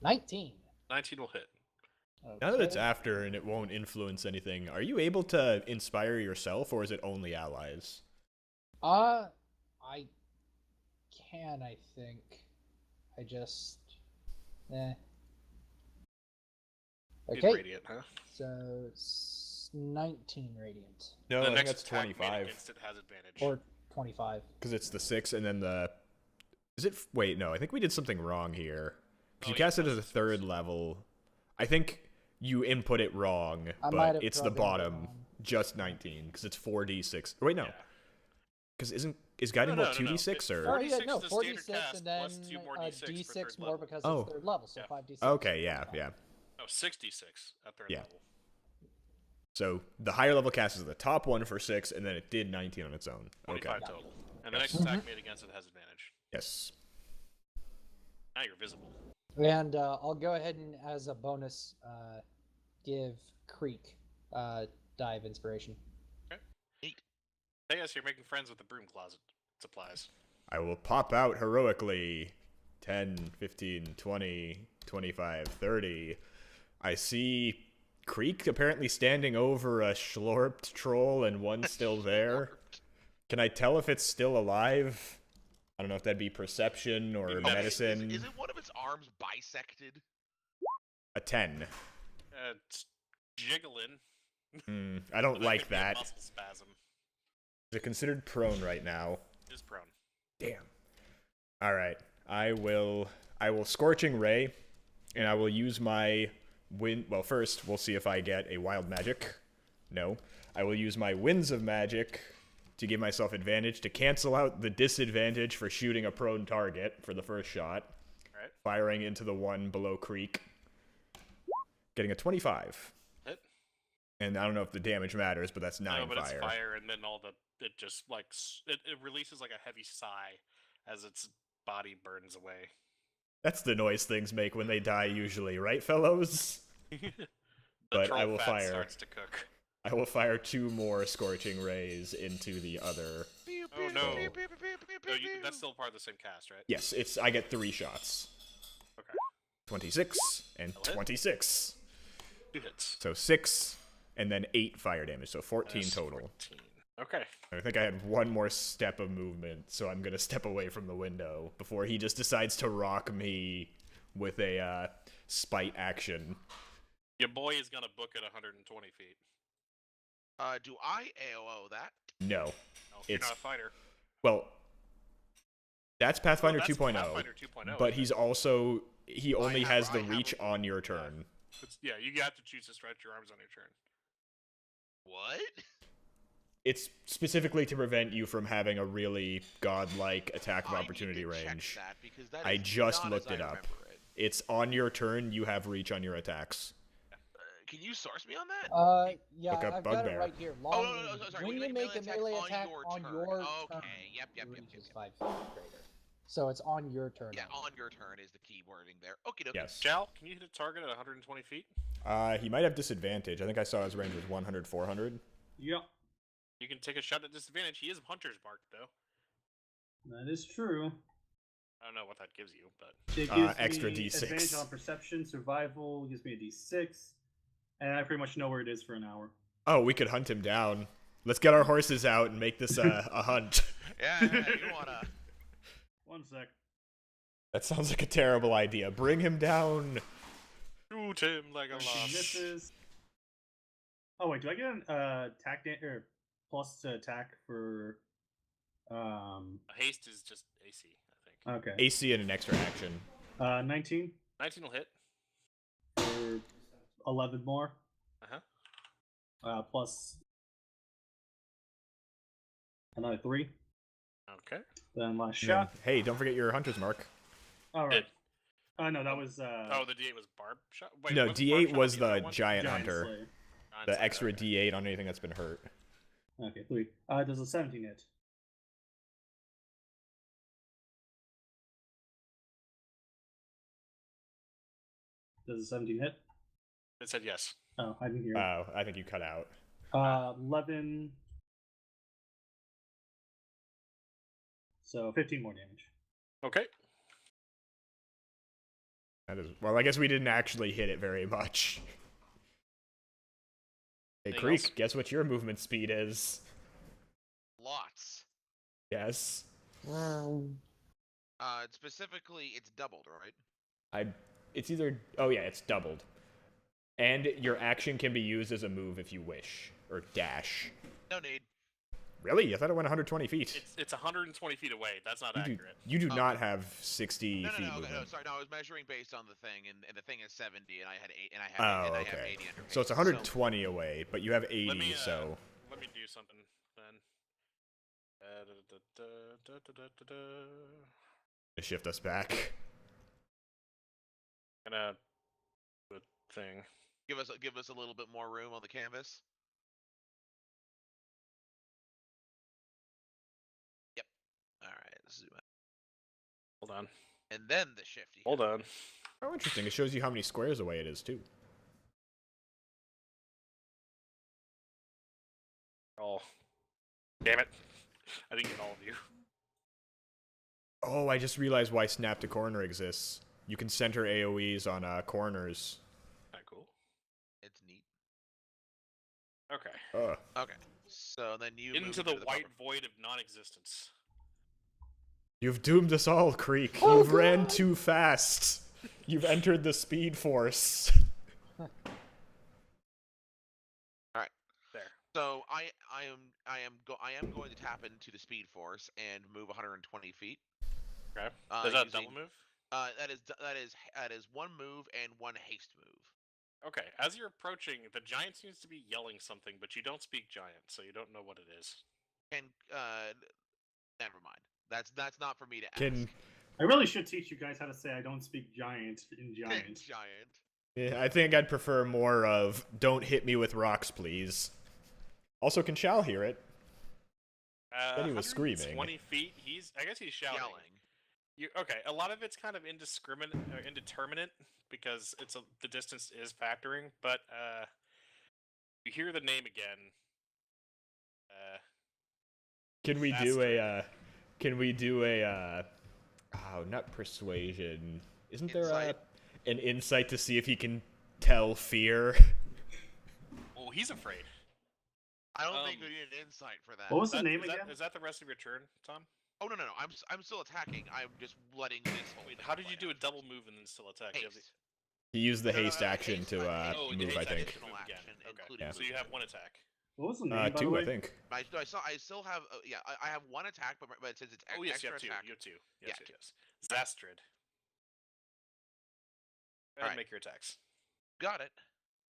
Speaker 4: 19.
Speaker 2: 19 will hit.
Speaker 1: Now that it's
Speaker 4: Okay.
Speaker 1: after and it won't influence anything, are you able to inspire yourself, or is it only allies?
Speaker 4: I can, I think. I just. Eh.
Speaker 2: It's
Speaker 4: Okay,
Speaker 2: radiant, huh?
Speaker 4: so it's 19 radiant.
Speaker 1: No,
Speaker 2: the
Speaker 1: I think
Speaker 2: next
Speaker 1: that's
Speaker 2: attack made
Speaker 1: 25
Speaker 2: against it has advantage.
Speaker 4: Or 25.
Speaker 1: because it's the 6 and then the. Is it? Wait, no. I think we did something wrong here. Because
Speaker 2: Oh,
Speaker 1: you
Speaker 2: yeah,
Speaker 1: cast it
Speaker 2: plus
Speaker 1: as a
Speaker 2: the six.
Speaker 1: 3rd level. I think you input it wrong,
Speaker 4: I might
Speaker 1: but
Speaker 4: have
Speaker 1: it's the
Speaker 4: probably
Speaker 1: bottom,
Speaker 4: wrong.
Speaker 1: just 19, because it's 4d6. Wait, no,
Speaker 2: Yeah.
Speaker 1: because is guiding
Speaker 2: No,
Speaker 1: bolt
Speaker 2: no, no, no.
Speaker 1: 2d6
Speaker 2: It-
Speaker 1: or?
Speaker 4: Oh, yeah,
Speaker 2: 46
Speaker 4: no,
Speaker 2: is the standard
Speaker 4: 46
Speaker 2: cast,
Speaker 4: and then
Speaker 2: plus 2 more d6 for
Speaker 4: d6
Speaker 2: third
Speaker 4: more
Speaker 2: level.
Speaker 4: because
Speaker 1: Oh.
Speaker 4: it's 3rd level, so
Speaker 2: Yeah.
Speaker 4: 5d6.
Speaker 1: Okay, yeah.
Speaker 2: Oh, 66 at third
Speaker 1: Yeah.
Speaker 2: level.
Speaker 1: So the higher level cast is the top one for 6, and then it did 19 on its own. Okay.
Speaker 2: 25 total. And the
Speaker 1: Yes.
Speaker 2: next attack made against it has advantage.
Speaker 1: Yes.
Speaker 2: Now you're visible.
Speaker 4: And I'll go ahead and, as a bonus, give Creek dive inspiration.
Speaker 2: Hey, yes, you're making friends with the broom closet supplies.
Speaker 1: I will pop out heroically. 10, 15, 20, 25, 30. I see Creek apparently standing over a schlorped troll and one still there. Can I tell if it's still alive? I don't know if that'd be perception or
Speaker 2: Is-
Speaker 1: medicine.
Speaker 3: Isn't one of its arms bisected?
Speaker 1: A 10.
Speaker 2: It's jiggling.
Speaker 1: I don't
Speaker 2: But
Speaker 1: like
Speaker 2: could be a
Speaker 1: that.
Speaker 2: muscle spasm.
Speaker 1: Is it considered prone right now?
Speaker 2: It is prone.
Speaker 1: Damn. All right. I will Scorching Ray, and I will use my wind. Well, first we'll see if I get a wild magic. No. I will use my Winds of Magic to give myself advantage to cancel out the disadvantage for shooting a prone target for the first shot.
Speaker 2: Right.
Speaker 1: Firing into the one below Creek. Getting a 25.
Speaker 2: Hit.
Speaker 1: And I don't know if the damage matters, but that's 9
Speaker 2: No, but
Speaker 1: fire.
Speaker 2: it's fire, and then it just like it releases like a heavy sigh as its body burns away.
Speaker 1: That's the noise things make when they die usually, right, fellows?
Speaker 2: The
Speaker 1: But
Speaker 2: troll
Speaker 1: I will
Speaker 2: fat
Speaker 1: fire.
Speaker 2: starts to cook.
Speaker 1: I will fire 2 more Scorching Rays into the other.
Speaker 2: Oh no! That's still part of the same cast, right?
Speaker 1: Yes, I get 3 shots.
Speaker 2: Okay.
Speaker 1: 26 and
Speaker 2: That'll hit.
Speaker 1: 26.
Speaker 2: 2 hits.
Speaker 1: So 6 and then 8 fire damage, so 14
Speaker 2: That's
Speaker 1: total.
Speaker 2: 14. Okay.
Speaker 1: I think I had 1 more step of movement, so I'm gonna step away from the window before he just decides to rock me with a spite action.
Speaker 2: Your boy is gonna book it 120 feet.
Speaker 3: Do I AOO that?
Speaker 1: No.
Speaker 2: No, you're
Speaker 1: It's-
Speaker 2: not a fighter.
Speaker 1: Well, that's Pathfinder
Speaker 2: Well, that's
Speaker 1: 2.0.
Speaker 2: Pathfinder 2.0,
Speaker 1: But
Speaker 2: isn't
Speaker 1: he's
Speaker 2: it?
Speaker 1: also he only has the
Speaker 3: I have
Speaker 1: reach
Speaker 3: a-
Speaker 1: on your turn.
Speaker 2: Yeah, you have to choose to stretch your arms on your turn.
Speaker 3: What?
Speaker 1: It's specifically to prevent you from having a really godlike attack of
Speaker 3: I need
Speaker 1: opportunity
Speaker 3: to check
Speaker 1: range.
Speaker 3: that because that
Speaker 1: I
Speaker 3: is
Speaker 1: just
Speaker 3: not
Speaker 1: looked
Speaker 3: as
Speaker 1: it
Speaker 3: I
Speaker 1: up.
Speaker 3: remember it.
Speaker 1: It's on your turn, you have reach on your attacks.
Speaker 3: Can you source me on that?
Speaker 4: Yeah,
Speaker 1: Look up
Speaker 4: I've got it
Speaker 1: Bugbear.
Speaker 4: right here.
Speaker 3: Oh,
Speaker 4: Long
Speaker 3: no,
Speaker 4: range.
Speaker 3: sorry.
Speaker 4: When you make a melee attack on your turn,
Speaker 3: Okay, yep.
Speaker 4: reach is 5 feet greater. So it's on your turn.
Speaker 3: Yeah,
Speaker 4: only.
Speaker 3: on your turn is the key wording there. Okay, dokie.
Speaker 1: Yes.
Speaker 2: Jal, can you hit a target at 120 feet?
Speaker 1: He might have disadvantage. I think I saw his range was 100, 400.
Speaker 5: Yep,
Speaker 2: You can take a shot at disadvantage. He is Hunter's Mark, though.
Speaker 5: that is true.
Speaker 2: I don't know what that gives you, but
Speaker 5: It gives
Speaker 1: extra
Speaker 5: me
Speaker 1: D6.
Speaker 5: advantage on perception, survival, gives me a D6, and I pretty much know where it is for an hour.
Speaker 1: Oh, we could hunt him down. Let's get our horses out and make this a hunt.
Speaker 3: Yeah, you wanna...
Speaker 5: 1 sec.
Speaker 1: That sounds like a terrible idea. Bring him down.
Speaker 2: shoot him like a
Speaker 5: 13
Speaker 2: loss.
Speaker 5: misses. Oh wait, do I get an attack or plus to attack for?
Speaker 2: A haste is just AC, I think.
Speaker 5: Okay.
Speaker 1: AC and an extra action.
Speaker 5: 19
Speaker 2: 19 will hit.
Speaker 5: for 11 more.
Speaker 2: Uh-huh.
Speaker 5: Plus another 3.
Speaker 2: Okay.
Speaker 5: Then last
Speaker 1: And then-
Speaker 5: shot.
Speaker 1: hey, don't forget your hunter's mark.
Speaker 5: All right.
Speaker 2: Hit.
Speaker 5: No, that was
Speaker 2: Oh, the D8 was barb shot? Wait,
Speaker 1: No,
Speaker 2: wasn't barb
Speaker 1: D8
Speaker 2: shot
Speaker 1: was
Speaker 2: the other
Speaker 1: the
Speaker 2: one?
Speaker 1: giant
Speaker 5: Giant
Speaker 1: hunter.
Speaker 5: Slayer.
Speaker 2: Giant
Speaker 1: The
Speaker 2: Slayer,
Speaker 1: extra
Speaker 2: okay.
Speaker 1: D8 on anything that's been hurt.
Speaker 5: Okay, 3. Does a 17 hit? Does a 17 hit?
Speaker 2: It said yes.
Speaker 5: Oh, I didn't hear.
Speaker 1: Oh, I think you cut out.
Speaker 5: 11. So 15 more damage.
Speaker 2: Okay.
Speaker 1: That is well. I guess we didn't actually hit it very much. Hey,
Speaker 2: Anything
Speaker 1: Creek,
Speaker 2: else?
Speaker 1: guess what your movement speed is?
Speaker 3: Lots.
Speaker 1: Yes.
Speaker 3: Specifically, it's doubled, right?
Speaker 1: It's either. Oh yeah, it's doubled. And your action can be used as a move if you wish, or dash.
Speaker 3: No need.
Speaker 1: Really? I thought it went 120 feet.
Speaker 2: It's 120 feet away. That's not accurate.
Speaker 1: You do
Speaker 3: Oh.
Speaker 1: not have 60
Speaker 3: No,
Speaker 1: feet
Speaker 3: okay,
Speaker 1: movement.
Speaker 3: no, sorry, no, I was measuring based on the thing, and the thing is 70, and I had 8, and I have,
Speaker 1: Oh,
Speaker 3: and I have
Speaker 1: okay.
Speaker 3: 80 under
Speaker 1: So it's
Speaker 3: haste,
Speaker 1: 120 away, but you have 80,
Speaker 2: Let me,
Speaker 1: so
Speaker 2: Let me do something then.
Speaker 1: to shift us back.
Speaker 2: Gonna do a thing.
Speaker 3: Give us a little bit more room on the canvas. Yep. All right. Zoom out.
Speaker 2: Hold on.
Speaker 3: And then the shifty.
Speaker 2: Hold on.
Speaker 1: Oh, interesting. It shows you how many squares away it is, too.
Speaker 2: Oh. Damn it. I didn't get all of you.
Speaker 1: Oh, I just realized why Snap to Corner exists. You can center AoEs on corners.
Speaker 2: Not cool.
Speaker 3: It's neat.
Speaker 2: Okay.
Speaker 3: Okay. So then you move
Speaker 2: Into the
Speaker 3: cover.
Speaker 2: white void of non-existence.
Speaker 1: You've doomed us all, Creek.
Speaker 4: Oh,
Speaker 1: You've ran
Speaker 4: God.
Speaker 1: too fast. You've entered the Speed Force.
Speaker 2: There.
Speaker 3: So I am going to tap into the Speed Force and move 120 feet.
Speaker 2: Okay. Is that a double
Speaker 3: using-
Speaker 2: move?
Speaker 3: That is one move and one haste move.
Speaker 2: Okay. As you're approaching, the giant seems to be yelling something, but you don't speak giant, so you don't know what it is.
Speaker 3: And never mind. That's not for me to ask.
Speaker 1: Can
Speaker 5: I really should teach you guys how to say I don't speak giant in giant.
Speaker 3: Giant.
Speaker 1: I think I'd prefer more of "Don't hit me with rocks, please." Also, can Shal hear it? Said he was screaming.
Speaker 2: 20 feet. I guess he's shouting. Okay, a lot of it's kind of indeterminate because the distance is factoring, but you hear the name again.
Speaker 1: Can we
Speaker 2: That's
Speaker 1: do
Speaker 2: true.
Speaker 1: a? Can we do a? Oh, not persuasion. Isn't there
Speaker 3: Insight.
Speaker 1: an insight to see if he can tell fear?
Speaker 2: Oh, he's afraid.
Speaker 3: I don't think
Speaker 2: Um,
Speaker 3: we need an insight for that.
Speaker 5: What was the
Speaker 2: That-
Speaker 5: name
Speaker 2: is
Speaker 5: again?
Speaker 2: Is that the rest of your turn, Tom?
Speaker 3: Oh no. I'm still attacking. I'm just letting this whole.
Speaker 2: Wait,
Speaker 3: thing
Speaker 2: how did you
Speaker 3: play
Speaker 2: do a
Speaker 3: out.
Speaker 2: double move and then still attack? You have
Speaker 3: Haste.
Speaker 1: He used the
Speaker 3: No,
Speaker 1: haste action
Speaker 3: haste,
Speaker 1: to
Speaker 3: haste,
Speaker 2: Oh, the
Speaker 1: move.
Speaker 2: haste
Speaker 1: I think.
Speaker 2: action. Move again.
Speaker 3: Action,
Speaker 2: Okay.
Speaker 3: including
Speaker 2: So you have one attack.
Speaker 5: What was the name, by the
Speaker 1: 2,
Speaker 5: way?
Speaker 1: I think.
Speaker 3: I still have. I have one attack, but since it's
Speaker 2: Oh, yes, you
Speaker 3: extra
Speaker 2: have two.
Speaker 3: attack.
Speaker 2: You have two.
Speaker 3: Yeah,
Speaker 2: Yes,
Speaker 3: two.
Speaker 2: yes. Zastrid. Go ahead and
Speaker 3: Alright.
Speaker 2: make your attacks.
Speaker 3: Got it.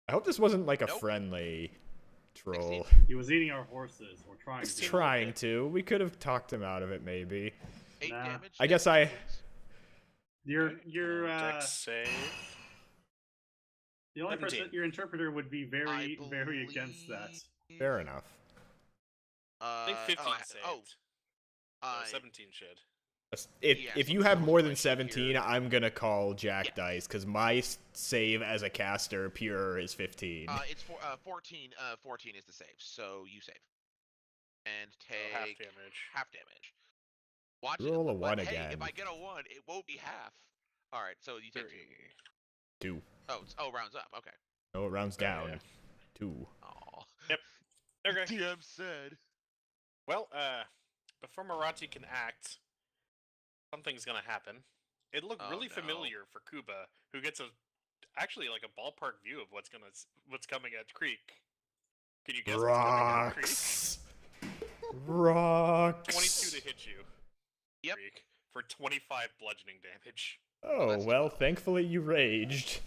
Speaker 1: I hope this wasn't like a
Speaker 3: Nope.
Speaker 1: friendly troll.
Speaker 3: 16.
Speaker 5: He was eating our horses, or trying to.
Speaker 2: 16.
Speaker 1: Trying to. We could have talked him out of it, maybe.
Speaker 3: 8
Speaker 5: Nah.
Speaker 3: damage.
Speaker 1: I guess I-
Speaker 5: Your
Speaker 2: Okay,
Speaker 5: your
Speaker 2: Dex save.
Speaker 5: the only
Speaker 2: 17.
Speaker 5: person your interpreter would be very
Speaker 3: I
Speaker 5: very against that.
Speaker 3: believe-
Speaker 1: Fair enough.
Speaker 2: I think 15 saved.
Speaker 3: Oh,
Speaker 2: So 17 should.
Speaker 1: If
Speaker 3: Yeah,
Speaker 1: if
Speaker 3: so
Speaker 1: you
Speaker 3: the
Speaker 1: have
Speaker 3: first
Speaker 1: more than
Speaker 3: one should
Speaker 1: 17,
Speaker 3: hear-
Speaker 1: I'm gonna call Jack
Speaker 3: Yeah.
Speaker 1: Dice because my save as a caster pure is 15.
Speaker 3: it's 14. 14 is the save, so you save and
Speaker 2: So
Speaker 3: take
Speaker 2: half damage.
Speaker 3: half damage. Watch
Speaker 1: Roll a
Speaker 3: but
Speaker 1: 1
Speaker 3: hey,
Speaker 1: again.
Speaker 3: If I get a 1, it won't be half. All right, so you take 2.
Speaker 2: 3.
Speaker 1: 2.
Speaker 3: Oh, rounds up. Okay.
Speaker 1: No, it rounds
Speaker 2: Yeah,
Speaker 1: down.
Speaker 2: yeah.
Speaker 1: 2.
Speaker 3: Oh.
Speaker 2: Yep. Okay.
Speaker 3: DM said.
Speaker 2: Well, before Marati can act, something's gonna happen. It looked
Speaker 3: Oh,
Speaker 2: really
Speaker 3: no.
Speaker 2: familiar for Kuba, who gets actually like a ballpark view of what's coming at Creek. Can you guess what's coming at Creek?
Speaker 1: Rocks. Rocks.
Speaker 2: 22 to hit you.
Speaker 3: Yep.
Speaker 2: Creek, for 25 bludgeoning damage.
Speaker 1: Oh,
Speaker 3: that's
Speaker 1: well,
Speaker 3: low.
Speaker 1: thankfully you raged.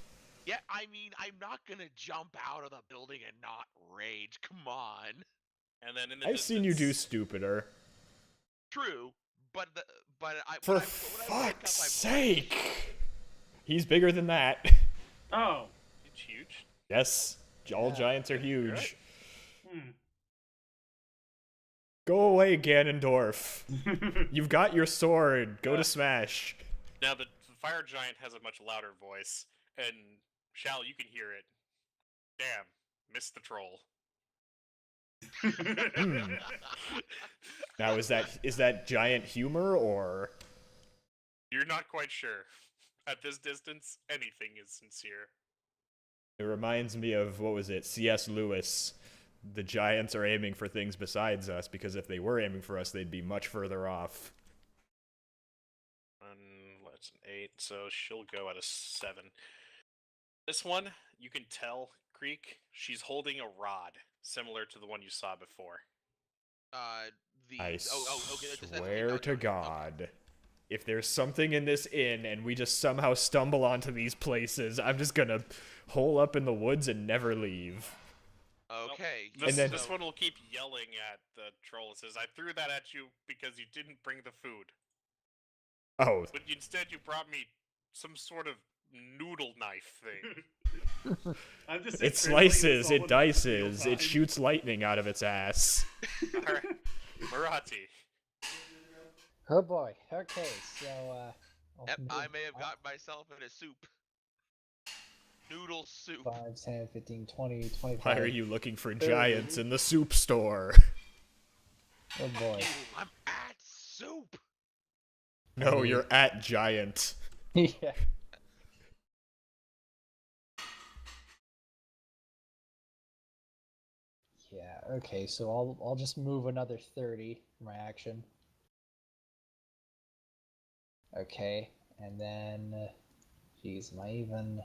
Speaker 3: Yeah, I mean, I'm not gonna jump out of the building and not rage. Come on.
Speaker 2: And then in the
Speaker 1: I've seen you do
Speaker 2: distance-
Speaker 3: True,
Speaker 1: stupider.
Speaker 3: but
Speaker 1: For
Speaker 3: when I wake up,
Speaker 1: fuck's
Speaker 3: I'm
Speaker 1: sake! He's bigger than that.
Speaker 5: Oh.
Speaker 2: It's huge.
Speaker 1: Yes, all
Speaker 4: Yeah.
Speaker 1: giants are huge.
Speaker 5: Hmm.
Speaker 1: Go away, Ganondorf. You've got your sword. Go to Smash.
Speaker 2: Now the fire giant has a much louder voice, and Shal, you can hear it. Damn, missed the troll.
Speaker 1: Hmm. Now, is that giant humor or?
Speaker 2: You're not quite sure. At this distance, anything is sincere.
Speaker 1: It reminds me of, what was it, C.S. Lewis. The giants are aiming for things besides us, because if they were aiming for us, they'd be much further off.
Speaker 2: That's an 8, so she'll go at a 7. This one, you can tell, Creek, she's holding a rod, similar to the one you saw before.
Speaker 1: I
Speaker 3: okay, that's
Speaker 1: swear to
Speaker 3: okay.
Speaker 1: God, if there's something in this inn and we just somehow stumble onto these places, I'm just gonna hole up in the woods and never leave.
Speaker 3: Okay.
Speaker 2: This,
Speaker 1: And then-
Speaker 2: this one will keep yelling at the troll. It says, I threw that at you because you didn't bring the food.
Speaker 1: Oh,
Speaker 2: But instead you brought me some sort of noodle knife thing.
Speaker 5: I'm just
Speaker 1: it
Speaker 5: experiencing
Speaker 1: slices,
Speaker 5: this all
Speaker 1: it
Speaker 5: in
Speaker 1: dices,
Speaker 5: real
Speaker 1: it
Speaker 5: time.
Speaker 1: shoots lightning out of its ass.
Speaker 2: Alright, Marati.
Speaker 4: Oh boy. Okay, so I'll
Speaker 3: Yep, I
Speaker 4: move
Speaker 3: may have got myself in a soup. Noodle soup.
Speaker 4: 5, 10, 15, 20, 25.
Speaker 1: Why are you looking for giants in the soup store?
Speaker 4: Oh boy.
Speaker 3: I'm at soup.
Speaker 1: No, you're at giant.
Speaker 4: Yeah. Yeah, okay, so I'll just move another 30 for my action. Okay, and then, geez, am I even?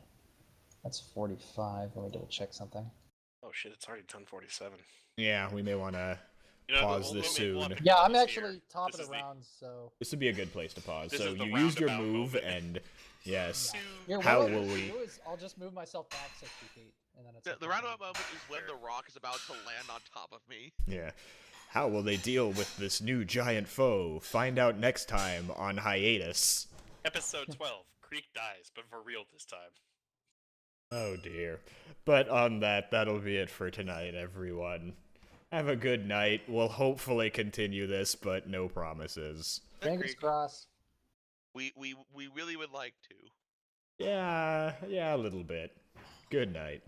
Speaker 4: That's 45. Let me double check something.
Speaker 2: Oh shit! It's already 10:47.
Speaker 1: Yeah, we may want to
Speaker 2: You know,
Speaker 1: pause
Speaker 2: we'll-
Speaker 1: this
Speaker 2: we'll have
Speaker 1: soon.
Speaker 2: to
Speaker 4: Yeah,
Speaker 2: call
Speaker 4: I'm
Speaker 2: this
Speaker 4: actually
Speaker 2: here.
Speaker 4: top
Speaker 2: This
Speaker 4: of
Speaker 2: is
Speaker 4: the round, so
Speaker 1: This would be a good place to pause.
Speaker 2: This
Speaker 1: So
Speaker 2: is the
Speaker 1: you used your
Speaker 2: roundabout
Speaker 1: move,
Speaker 2: moment.
Speaker 1: and yes,
Speaker 4: yeah. Here,
Speaker 1: How
Speaker 4: what I'll
Speaker 1: will
Speaker 4: just
Speaker 1: we-
Speaker 4: do is I'll just move myself back 60 feet, and then it's
Speaker 3: The roundabout moment is when the rock is about to land on top of me.
Speaker 1: yeah. How will they deal with this new giant foe? Find out next time on Hiatus.
Speaker 2: Episode 12. Creek dies, but for real this time.
Speaker 1: Oh dear. But on that, that'll be it for tonight, everyone. Have a good night. We'll hopefully continue this, but no promises.
Speaker 4: Fingers
Speaker 3: Creek.
Speaker 4: crossed.
Speaker 3: We really would like to.
Speaker 1: Yeah, a little bit. Good night.